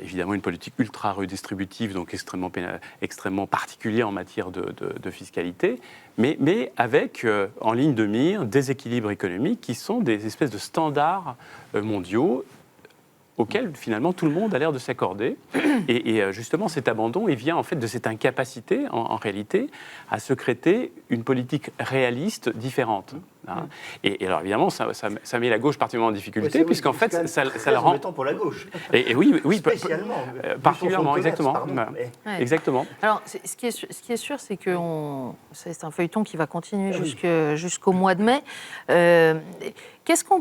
évidemment une politique ultra redistributive, donc extrêmement particulière en matière de fiscalité, mais avec en ligne de mire des équilibres économiques qui sont des espèces de standards mondiaux auxquels finalement tout le monde a l'air de s'accorder. Et justement cet abandon, il vient en fait de cette incapacité en réalité à secréter une politique réaliste différente. Hein. Et alors évidemment ça met la gauche particulièrement en difficulté, puisqu'en fait ça la rend... pour la gauche. Et oui, Spécialement. particulièrement, exactement. Ouais. Exactement. Alors, ce qui est sûr, c'est que c'est un feuilleton qui va continuer jusqu'au mois de mai. Qu'est-ce qu'on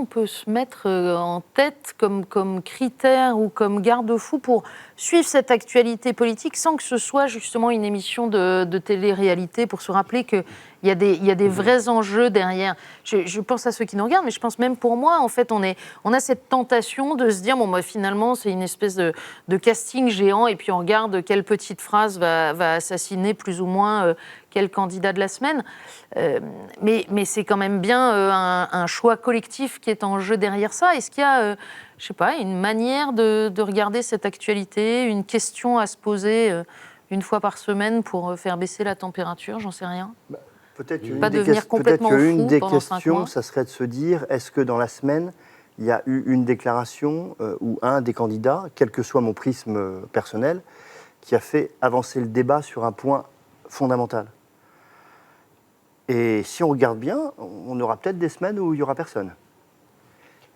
peut se mettre en tête comme critère ou comme garde-fou pour suivre cette actualité politique sans que ce soit justement une émission de télé-réalité, pour se rappeler qu'il y a des vrais enjeux derrière. Je pense à ceux qui nous regardent, mais je pense même pour moi, en fait, on a cette tentation de se dire, finalement, c'est une espèce de casting géant, et puis on regarde quelle petite phrase va assassiner plus ou moins quel candidat de la semaine. Mais c'est quand même bien un choix collectif qui est en jeu derrière ça. Est-ce qu'il y a, je sais pas, une manière de regarder cette actualité, une question à se poser une fois par semaine pour faire baisser la température? J'en sais rien. Peut-être qu'une des questions, ça serait de se dire, est-ce que dans la semaine, il y a eu une déclaration ou un des candidats, quel que soit mon prisme personnel, qui a fait avancer le débat sur un point fondamental? Et si on regarde bien, on aura peut-être des semaines où il n'y aura personne.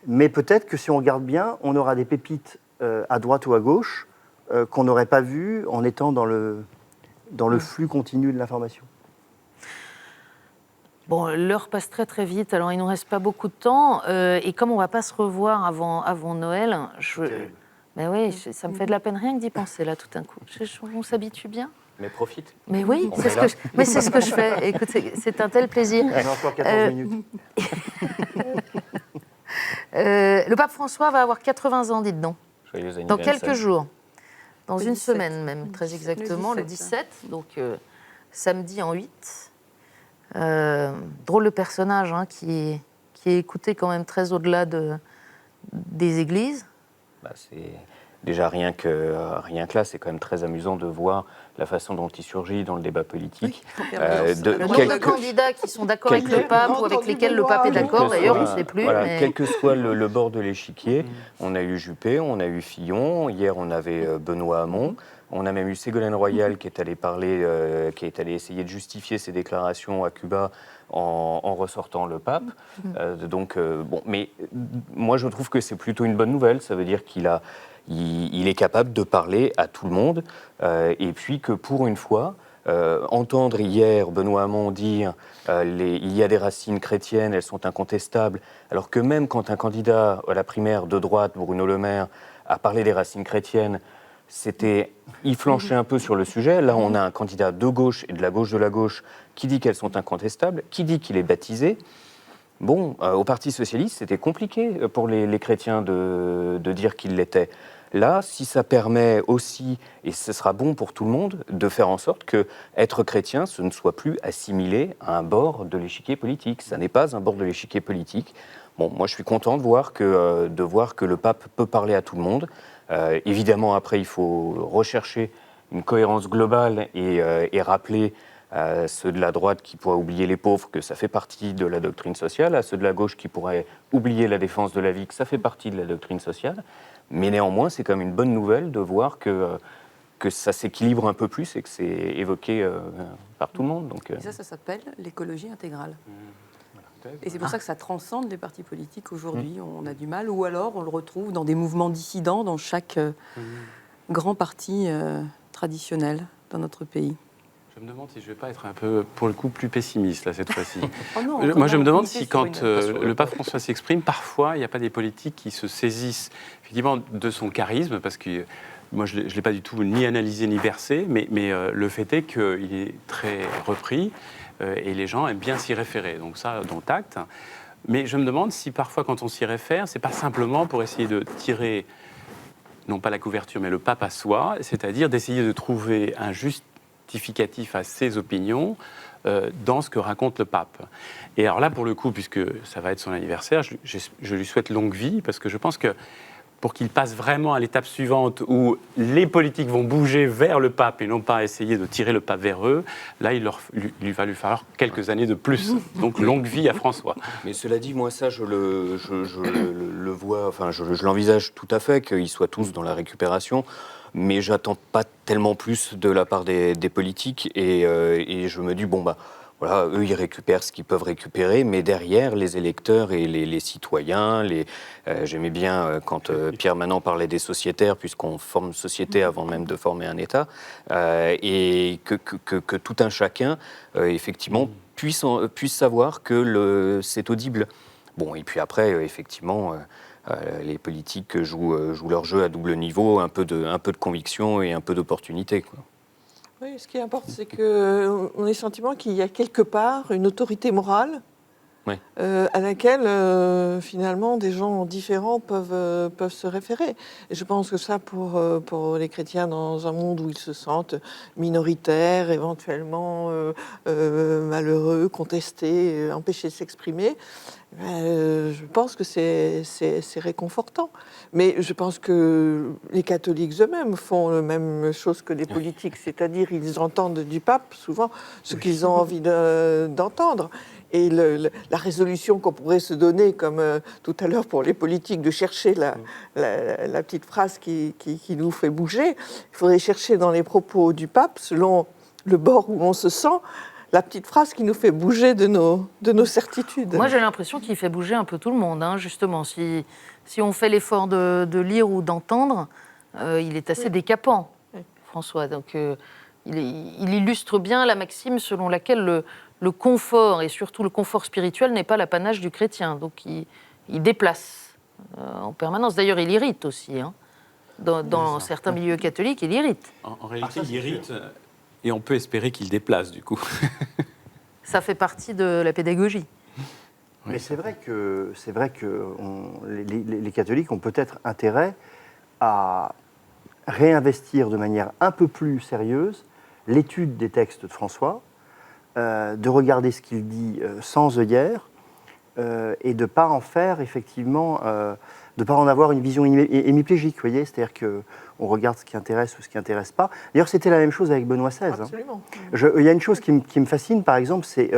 Mais peut-être que si on regarde bien, on aura des pépites à droite ou à gauche qu'on n'aurait pas vues en étant dans le flux continu de l'information. Bon, l'heure passe très très vite, alors il ne nous reste pas beaucoup de temps. Et comme on ne va pas se revoir avant Noël, mais oui, ça me fait de la peine rien que d'y penser là tout d'un coup. On s'habitue bien. Mais profite. Mais oui, c'est ce que je fais. Écoutez, c'est un tel plaisir. On a encore 14 minutes. Le pape François va avoir 80 ans, dites donc. Joyeux Dans anniversaire. quelques jours. Dans une 17. semaine même, très exactement, le 17. Donc samedi en 8. Drôle de personnage qui est écouté quand même très au-delà des églises. C'est déjà rien que là, c'est quand même très amusant de voir la façon dont il surgit dans le débat politique. Le nombre de candidats qui sont d'accord avec le pape ou avec lesquels le pape est d'accord, d'ailleurs, on ne sait plus. Voilà, mais... Quel que soit le bord de l'échiquier, on a eu Juppé, on a eu Fillon, hier on avait Benoît Hamon. On a même eu Ségolène Royal qui est allé qui est allé essayer de justifier ses déclarations à Cuba en ressortant le pape. Mais moi je trouve que c'est plutôt une bonne nouvelle. Ça veut dire qu'il est capable de parler à tout le monde, et puis que pour une fois, entendre hier Benoît Hamon dire il y a des racines chrétiennes, elles sont incontestables, alors que même quand un candidat à la primaire de droite, Bruno Le Maire, a parlé des racines chrétiennes, il flanchait un peu sur le sujet. Là, on a un candidat de gauche et de la gauche qui dit qu'elles sont incontestables, qui dit qu'il est baptisé. Bon, au Parti socialiste, c'était compliqué pour les chrétiens de dire qu'ils l'étaient. Là, si ça permet aussi, et ce sera bon pour tout le monde, de faire en sorte que être chrétien, ce ne soit plus assimilé à un bord de l'échiquier politique. Ça n'est pas un bord de l'échiquier politique. Bon, moi, je suis content de voir que le pape peut parler à tout le monde. Évidemment, après, il faut rechercher une cohérence globale et rappeler à ceux de la droite qui pourraient oublier les pauvres que ça fait partie de la doctrine sociale, à ceux de la gauche qui pourraient oublier la défense de la vie que ça fait partie de la doctrine sociale. Mais néanmoins, c'est quand même une bonne nouvelle de voir que ça s'équilibre un peu plus et que c'est évoqué par tout le monde. Donc, Et ça s'appelle l'écologie intégrale. Et c'est pour ça que ça transcende les partis politiques aujourd'hui. On a du mal, ou alors on le retrouve dans des mouvements dissidents dans chaque grand parti traditionnel dans notre pays. Je me demande si je ne vais pas être un peu, pour le coup, plus pessimiste là, cette fois-ci. Oh non, Moi, je me demande on si, sur quand une- le pape François s'exprime, parfois, il n'y a pas des politiques qui se saisissent effectivement de son charisme, parce que moi, je ne l'ai pas du tout ni analysé ni versé, mais le fait est qu'il est très repris et les gens aiment bien s'y référer. Donc ça, dont acte. Mais je me demande si parfois, quand on s'y réfère, c'est pas simplement pour essayer de tirer, non pas la couverture, mais le pape à soi, c'est-à-dire d'essayer de trouver un justificatif à ses opinions dans ce que raconte le pape. Et alors là, pour le coup, puisque ça va être son anniversaire, je lui souhaite longue vie, parce que je pense que pour qu'il passe vraiment à l'étape suivante où les politiques vont bouger vers le pape et non pas essayer de tirer le pape vers eux, là, il va lui falloir quelques années de plus. Donc, longue vie à François. Mais cela dit, moi, ça, je le vois, enfin, je l'envisage tout à fait, qu'ils soient tous dans la récupération, mais j'attends pas tellement plus de la part des politiques, et je me dis, bon, bah, voilà, eux, ils récupèrent ce qu'ils peuvent récupérer, mais derrière, les électeurs et les citoyens, j'aimais bien quand Pierre Manant parlait des sociétaires, puisqu'on forme une société avant même de former un État, et que tout un chacun, effectivement, puisse savoir que c'est audible. Bon, et puis après, effectivement, les politiques jouent leur jeu à double niveau, un peu de conviction et un peu d'opportunité, quoi. Oui, ce qui importe, c'est qu'on a le sentiment qu'il y a quelque part une autorité morale Oui. à laquelle, finalement, des gens différents peuvent se référer. Et je pense que ça, pour les chrétiens, dans un monde où ils se sentent minoritaires, éventuellement malheureux, contestés, empêchés de s'exprimer, je pense que c'est réconfortant. Mais je pense que les catholiques eux-mêmes font la même chose que les politiques, c'est-à-dire ils entendent du pape souvent ce qu'ils ont envie d'entendre. Et la résolution qu'on pourrait se donner, comme tout à l'heure pour les politiques, de chercher la petite phrase qui nous fait bouger, il faudrait chercher dans les propos du pape, selon le bord où on se sent, la petite phrase qui nous fait bouger de nos certitudes. Moi, j'ai l'impression qu'il fait bouger un peu tout le monde, hein, justement. Si on fait l'effort de lire ou d'entendre, il est assez décapant, François. Donc, il illustre bien la maxime selon laquelle le confort, et surtout le confort spirituel, n'est pas l'apanage du chrétien. Donc, il déplace en permanence. D'ailleurs, il irrite aussi. Hein. Dans certains milieux catholiques, il irrite. En réalité, il irrite, et on peut espérer qu'il déplace, du coup. Ça fait partie de la pédagogie. Mais c'est vrai que les catholiques ont peut-être intérêt à réinvestir de manière un peu plus sérieuse l'étude des textes de François, de regarder ce qu'il dit sans œillère, et de ne pas en faire effectivement, de ne pas en avoir une vision hémiplégique, vous voyez, c'est-à-dire qu'on regarde ce qui intéresse ou ce qui n'intéresse pas. D'ailleurs, c'était la même chose avec Benoît XVI. Absolument. Il y a une chose qui me fascine, par exemple, c'est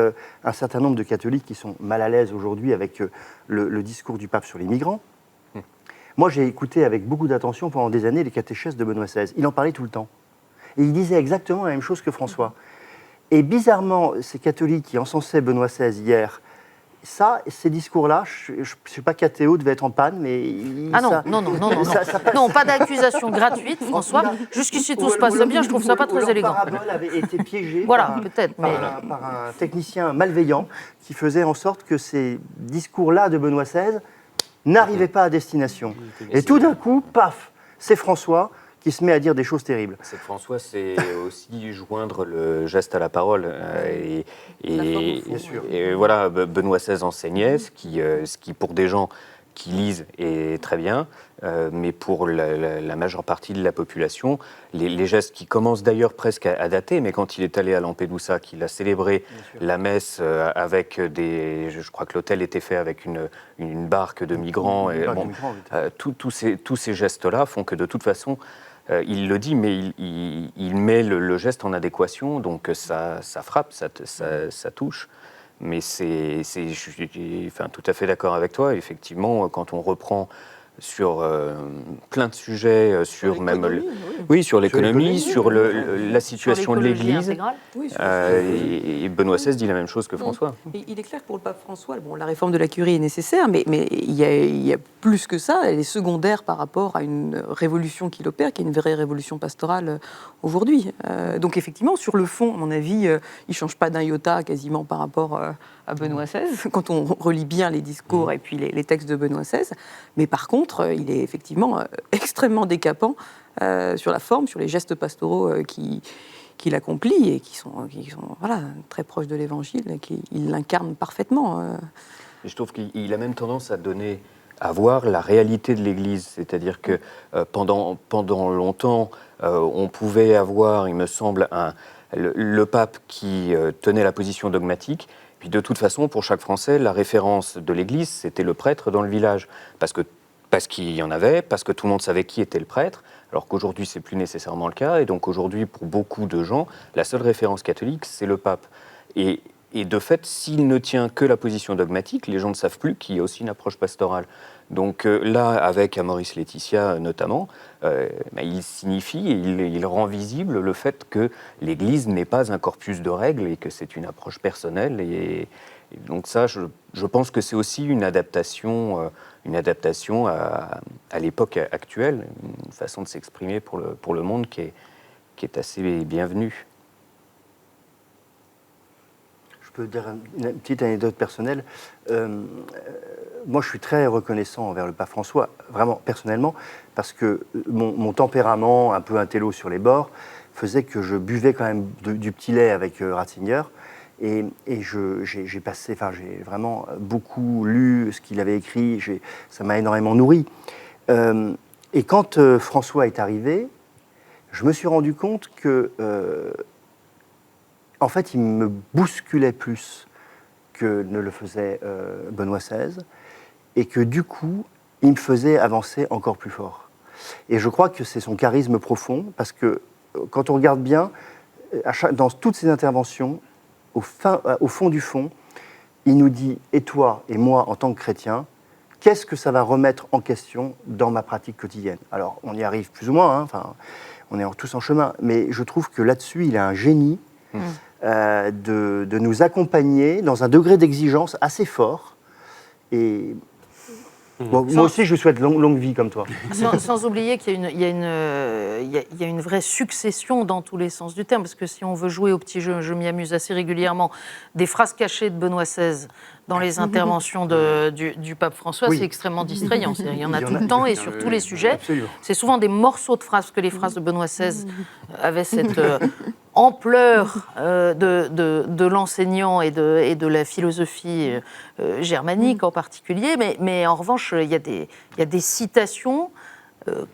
un certain nombre de catholiques qui sont mal à l'aise aujourd'hui avec le discours du pape sur les migrants. Moi, j'ai écouté avec beaucoup d'attention pendant des années les catéchèses de Benoît XVI. Il en parlait tout le temps. Et il disait exactement la même chose que François. Et bizarrement, ces catholiques qui encensaient Benoît XVI hier, ces discours-là, je ne sais pas qu'Athéo devait être en panne, mais... Non, pas d'accusation gratuite, François. Jusqu'ici, tout se passe bien, je trouve ça pas très élégant. Leur parabole avait été piégée Voilà, peut-être. par un technicien malveillant qui faisait en sorte que ces discours-là de Benoît XVI n'arrivaient pas à destination. Et tout d'un coup, paf, c'est François qui se met à dire des choses terribles. C'est François, c'est aussi joindre le geste à la parole. Bien sûr. Et voilà, Benoît XVI enseignait, ce qui pour des gens qui lisent est très bien, mais pour la majeure partie de la population, les gestes qui commencent d'ailleurs presque à dater, mais quand il est allé à Lampedusa, qu'il a célébré la messe avec je crois que l'hôtel était fait avec une barque de migrants, tous ces gestes-là font que de toute façon, il le dit, mais il met le geste en adéquation, donc ça frappe, ça touche. Mais je suis tout à fait d'accord avec toi. Effectivement, quand on reprend sur plein de sujets, sur même l'économie, oui, sur l'économie, l'économie, sur la situation de l'écologie l'Église. intégrale. Oui, Et Benoît XVI dit la même chose que François. Et il est clair que pour le pape François, bon, la réforme de la curie est nécessaire, mais il y a plus que ça. Elle est secondaire par rapport à une révolution qu'il opère, qui est une vraie révolution pastorale aujourd'hui. Donc effectivement, sur le fond, à mon avis, il ne change pas d'un iota quasiment par rapport à Benoît XVI, quand on relit bien les discours et puis les textes de Benoît XVI. Mais par contre, il est effectivement extrêmement décapant sur la forme, sur les gestes pastoraux qu'il accomplit et qui sont voilà, très proches de l'Évangile et qu'il l'incarne parfaitement. Et je trouve qu'il a même tendance à voir la réalité de l'Église. C'est-à-dire que pendant longtemps, on pouvait avoir, il me semble, le pape qui tenait la position dogmatique. Puis de toute façon, pour chaque Français, la référence de l'Église, c'était le prêtre dans le village. Parce qu'il y en avait, parce que tout le monde savait qui était le prêtre, alors qu'aujourd'hui, c'est plus nécessairement le cas. Et donc aujourd'hui, pour beaucoup de gens, la seule référence catholique, c'est le pape. Et de fait, s'il ne tient que la position dogmatique, les gens ne savent plus qu'il y a aussi une approche pastorale. Donc là, avec Amoris Laetitia notamment, il signifie et il rend visible le fait que l'Église n'est pas un corpus de règles et que c'est une approche personnelle. Et donc ça, je pense que c'est aussi une adaptation à l'époque actuelle, une façon de s'exprimer pour le monde qui est assez bienvenue. Je peux dire une petite anecdote personnelle. Moi, je suis très reconnaissant envers le pape François, vraiment personnellement, parce que mon tempérament, un peu intello sur les bords, faisait que je buvais quand même du petit lait avec Ratzinger. Et j'ai vraiment beaucoup lu ce qu'il avait écrit, ça m'a énormément nourri. Et quand François est arrivé, je me suis rendu compte que en fait, il me bousculait plus que ne le faisait Benoît XVI, et que du coup, il me faisait avancer encore plus fort. Et je crois que c'est son charisme profond, parce que quand on regarde bien, dans toutes ses interventions, au fond du fond, il nous dit, et toi et moi en tant que chrétien, qu'est-ce que ça va remettre en question dans ma pratique quotidienne? Alors, on y arrive plus ou moins, hein, on est tous en chemin, mais je trouve que là-dessus, il a un génie. De nous accompagner dans un degré d'exigence assez fort. Et bon, moi aussi, je souhaite longue vie comme toi. Sans oublier qu'il y a une vraie succession dans tous les sens du terme, parce que si on veut jouer au petit jeu, je m'y amuse assez régulièrement, des phrases cachées de Benoît XVI dans les interventions du pape François, c'est extrêmement distrayant. Il y en a tout le temps et sur tous les sujets. Absolument. C'est souvent des morceaux de phrases, parce que les phrases de Benoît XVI avaient cette ampleur de l'enseignant et de la philosophie germanique en particulier, mais en revanche, il y a des citations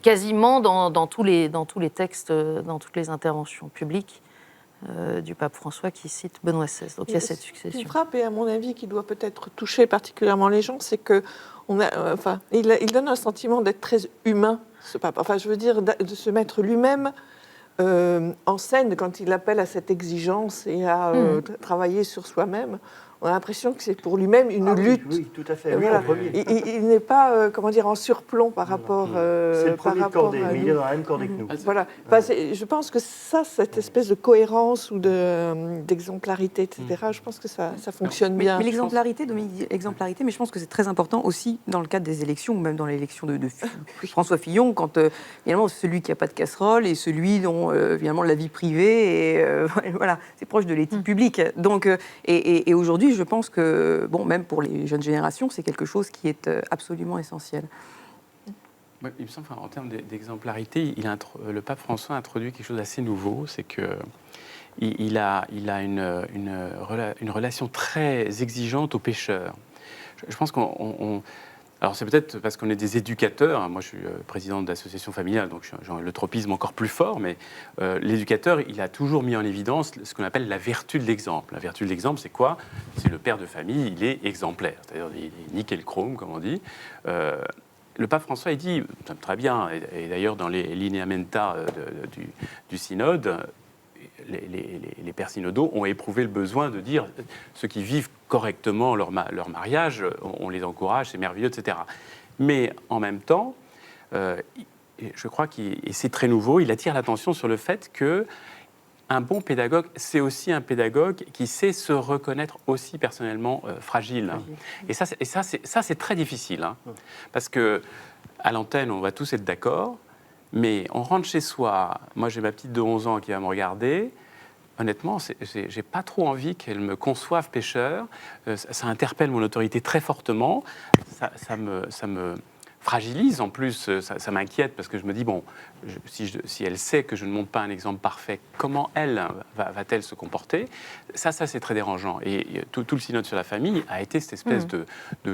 quasiment dans tous les textes, dans toutes les interventions publiques du pape François qui cite Benoît XVI. Donc il y a cette Ce succession. qui frappe, et à mon avis qui doit peut-être toucher particulièrement les gens, c'est que il donne un sentiment d'être très humain, ce pape. Enfin, je veux dire, de se mettre lui-même en scène quand il appelle à cette exigence et à travailler sur soi-même. On a l'impression que c'est pour lui-même une lutte. Oui, tout à fait. Et Oui, voilà. en premier. Il n'est pas, en surplomb par rapport. C'est le premier de cordée, à mais il nous. est dans la même cordée que nous. Voilà. Enfin, je pense que cette espèce de cohérence ou d'exemplarité, etc., je pense que ça fonctionne bien. Mais l'exemplarité, Dominique dit exemplarité, mais je pense que c'est très important aussi dans le cadre des élections, ou même dans l'élection de François Fillon, quand finalement celui qui n'a pas de casserole et celui dont finalement la vie privée, voilà, c'est proche de l'éthique publique. Donc, et aujourd'hui, je pense que, même pour les jeunes générations, c'est quelque chose qui est absolument essentiel. Il me semble, en termes d'exemplarité, le pape François a introduit quelque chose d'assez nouveau, c'est que il a une relation très exigeante aux pécheurs. Je pense alors c'est peut-être parce qu'on est des éducateurs, moi je suis président d'association familiale, donc j'ai le tropisme encore plus fort, mais l'éducateur, il a toujours mis en évidence ce qu'on appelle la vertu de l'exemple. La vertu de l'exemple, c'est quoi? C'est le père de famille, il est exemplaire, c'est-à-dire il est nickel chrome, comme on dit. Le pape François, il dit, très bien, et d'ailleurs dans les lineamenta du synode, les pères synodaux ont éprouvé le besoin de dire ceux qui vivent correctement leur mariage, on les encourage, c'est merveilleux, etc. Mais en même temps, je crois et c'est très nouveau, il attire l'attention sur le fait que un bon pédagogue, c'est aussi un pédagogue qui sait se reconnaître aussi personnellement fragile. Et ça, c'est très difficile. Hein. Parce que à l'antenne, on va tous être d'accord, mais on rentre chez soi. Moi, j'ai ma petite de 11 ans qui va me regarder. Honnêtement, j'ai pas trop envie qu'elle me conçoive pécheur. Ça interpelle mon autorité très fortement. Ça me fragilise. En plus, ça m'inquiète parce que je me dis, bon, si elle sait que je ne montre pas un exemple parfait, comment elle va-t-elle se comporter? Ça c'est très dérangeant. Et tout le synode sur la famille a été cette espèce de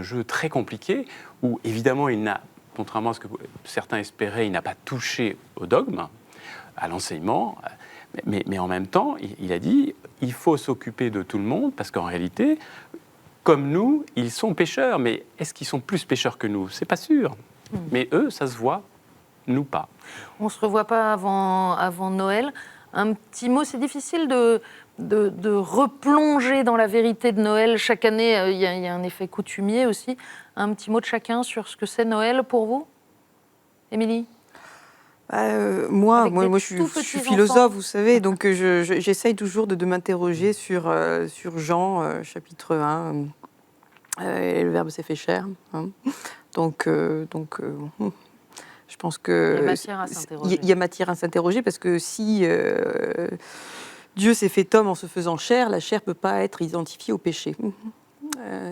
jeu très compliqué où, évidemment, contrairement à ce que certains espéraient, il n'a pas touché au dogme, à l'enseignement. Mais en même temps, il a dit, il faut s'occuper de tout le monde parce qu'en réalité, comme nous, ils sont pécheurs. Mais est-ce qu'ils sont plus pécheurs que nous? C'est pas sûr. Mais eux, ça se voit, nous pas. On ne se revoit pas avant Noël. Un petit mot, c'est difficile de replonger dans la vérité de Noël. Chaque année, il y a un effet coutumier aussi. Un petit mot de chacun sur ce que c'est Noël pour vous? Émilie? Moi, je suis philosophe, vous savez, donc j'essaye toujours de m'interroger sur Jean, chapitre 1, et le Verbe s'est fait chair. Hein. Donc, je pense que... Il y a matière à s'interroger. Il y a matière à s'interroger, parce que si Dieu s'est fait homme en se faisant chair, la chair ne peut pas être identifiée au péché.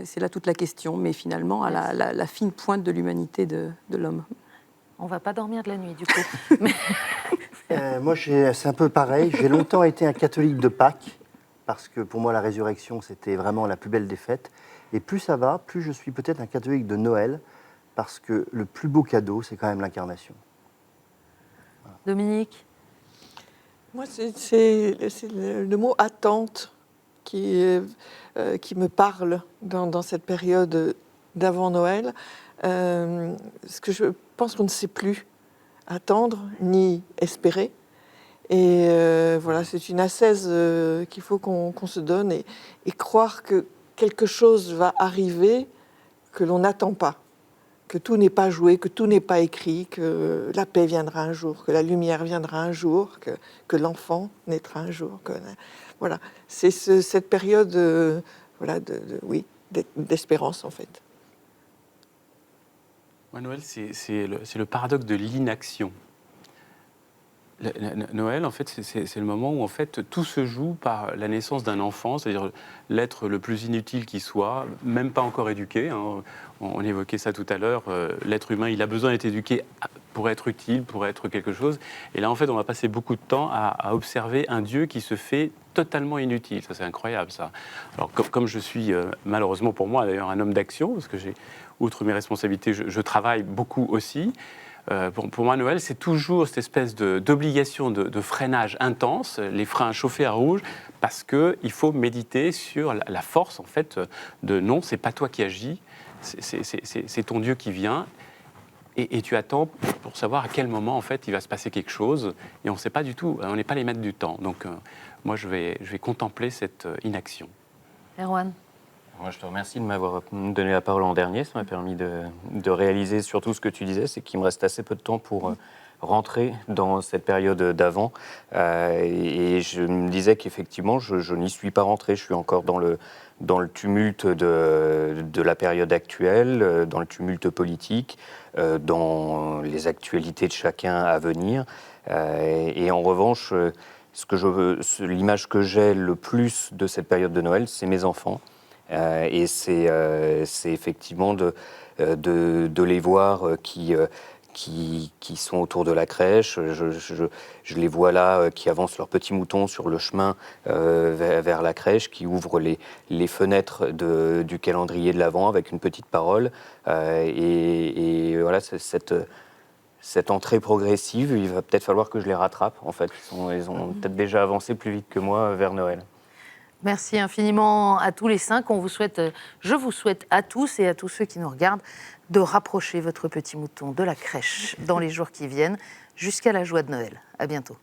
C'est là toute la question, mais finalement, à la fine pointe de l'humanité de l'homme. On ne va pas dormir de la nuit, du coup. Moi, c'est un peu pareil. J'ai longtemps été un catholique de Pâques, parce que pour moi, la résurrection, c'était vraiment la plus belle des fêtes. Et plus ça va, plus je suis peut-être un catholique de Noël, parce que le plus beau cadeau, c'est quand même l'incarnation. Voilà. Dominique? Moi, c'est le mot « attente » qui me parle dans cette période d'avant Noël. Ce que je pense qu'on ne sait plus attendre ni espérer. Et voilà, c'est une ascèse qu'il faut qu'on se donne et croire que quelque chose va arriver que l'on n'attend pas, que tout n'est pas joué, que tout n'est pas écrit, que la paix viendra un jour, que la lumière viendra un jour, que l'enfant naîtra un jour. Voilà, c'est cette période voilà, d'espérance en fait. Noël, c'est le paradoxe de l'inaction. Noël, en fait, c'est le moment où en fait tout se joue par la naissance d'un enfant, c'est-à-dire l'être le plus inutile qui soit, même pas encore éduqué. Hein. On évoquait ça tout à l'heure. L'être humain, il a besoin d'être éduqué pour être utile, pour être quelque chose. Et là, en fait, on va passer beaucoup de temps à observer un Dieu qui se fait totalement inutile. Ça, c'est incroyable, ça. Alors, comme je suis, malheureusement pour moi, d'ailleurs, un homme d'action, parce que outre mes responsabilités, je travaille beaucoup aussi. Pour moi, Noël, c'est toujours cette espèce d'obligation de freinage intense, les freins chauffés à rouge, parce qu'il faut méditer sur la force, en fait, de non, c'est pas toi qui agis, c'est ton Dieu qui vient, et tu attends pour savoir à quel moment, en fait, il va se passer quelque chose, et on ne sait pas du tout, on n'est pas les maîtres du temps. Donc, moi, je vais contempler cette inaction. Erwan? Moi, je te remercie de m'avoir donné la parole en dernier. Ça m'a permis de réaliser surtout ce que tu disais, c'est qu'il me reste assez peu de temps pour rentrer dans cette période d'avant. Et je me disais qu'effectivement, je n'y suis pas rentré. Je suis encore dans le tumulte de la période actuelle, dans le tumulte politique, dans les actualités de chacun à venir. Et en revanche, l'image que j'ai le plus de cette période de Noël, c'est mes enfants. Et c'est effectivement de les voir qui sont autour de la crèche. Je les vois là qui avancent leurs petits moutons sur le chemin vers la crèche, qui ouvrent les fenêtres du calendrier de l'Avent avec une petite parole. Et voilà, cette entrée progressive, il va peut-être falloir que je les rattrape. En fait, ils ont peut-être déjà avancé plus vite que moi vers Noël. Merci infiniment à tous les 5. Je vous souhaite à tous et à tous ceux qui nous regardent de rapprocher votre petit mouton de la crèche dans les jours qui viennent jusqu'à la joie de Noël. À bientôt.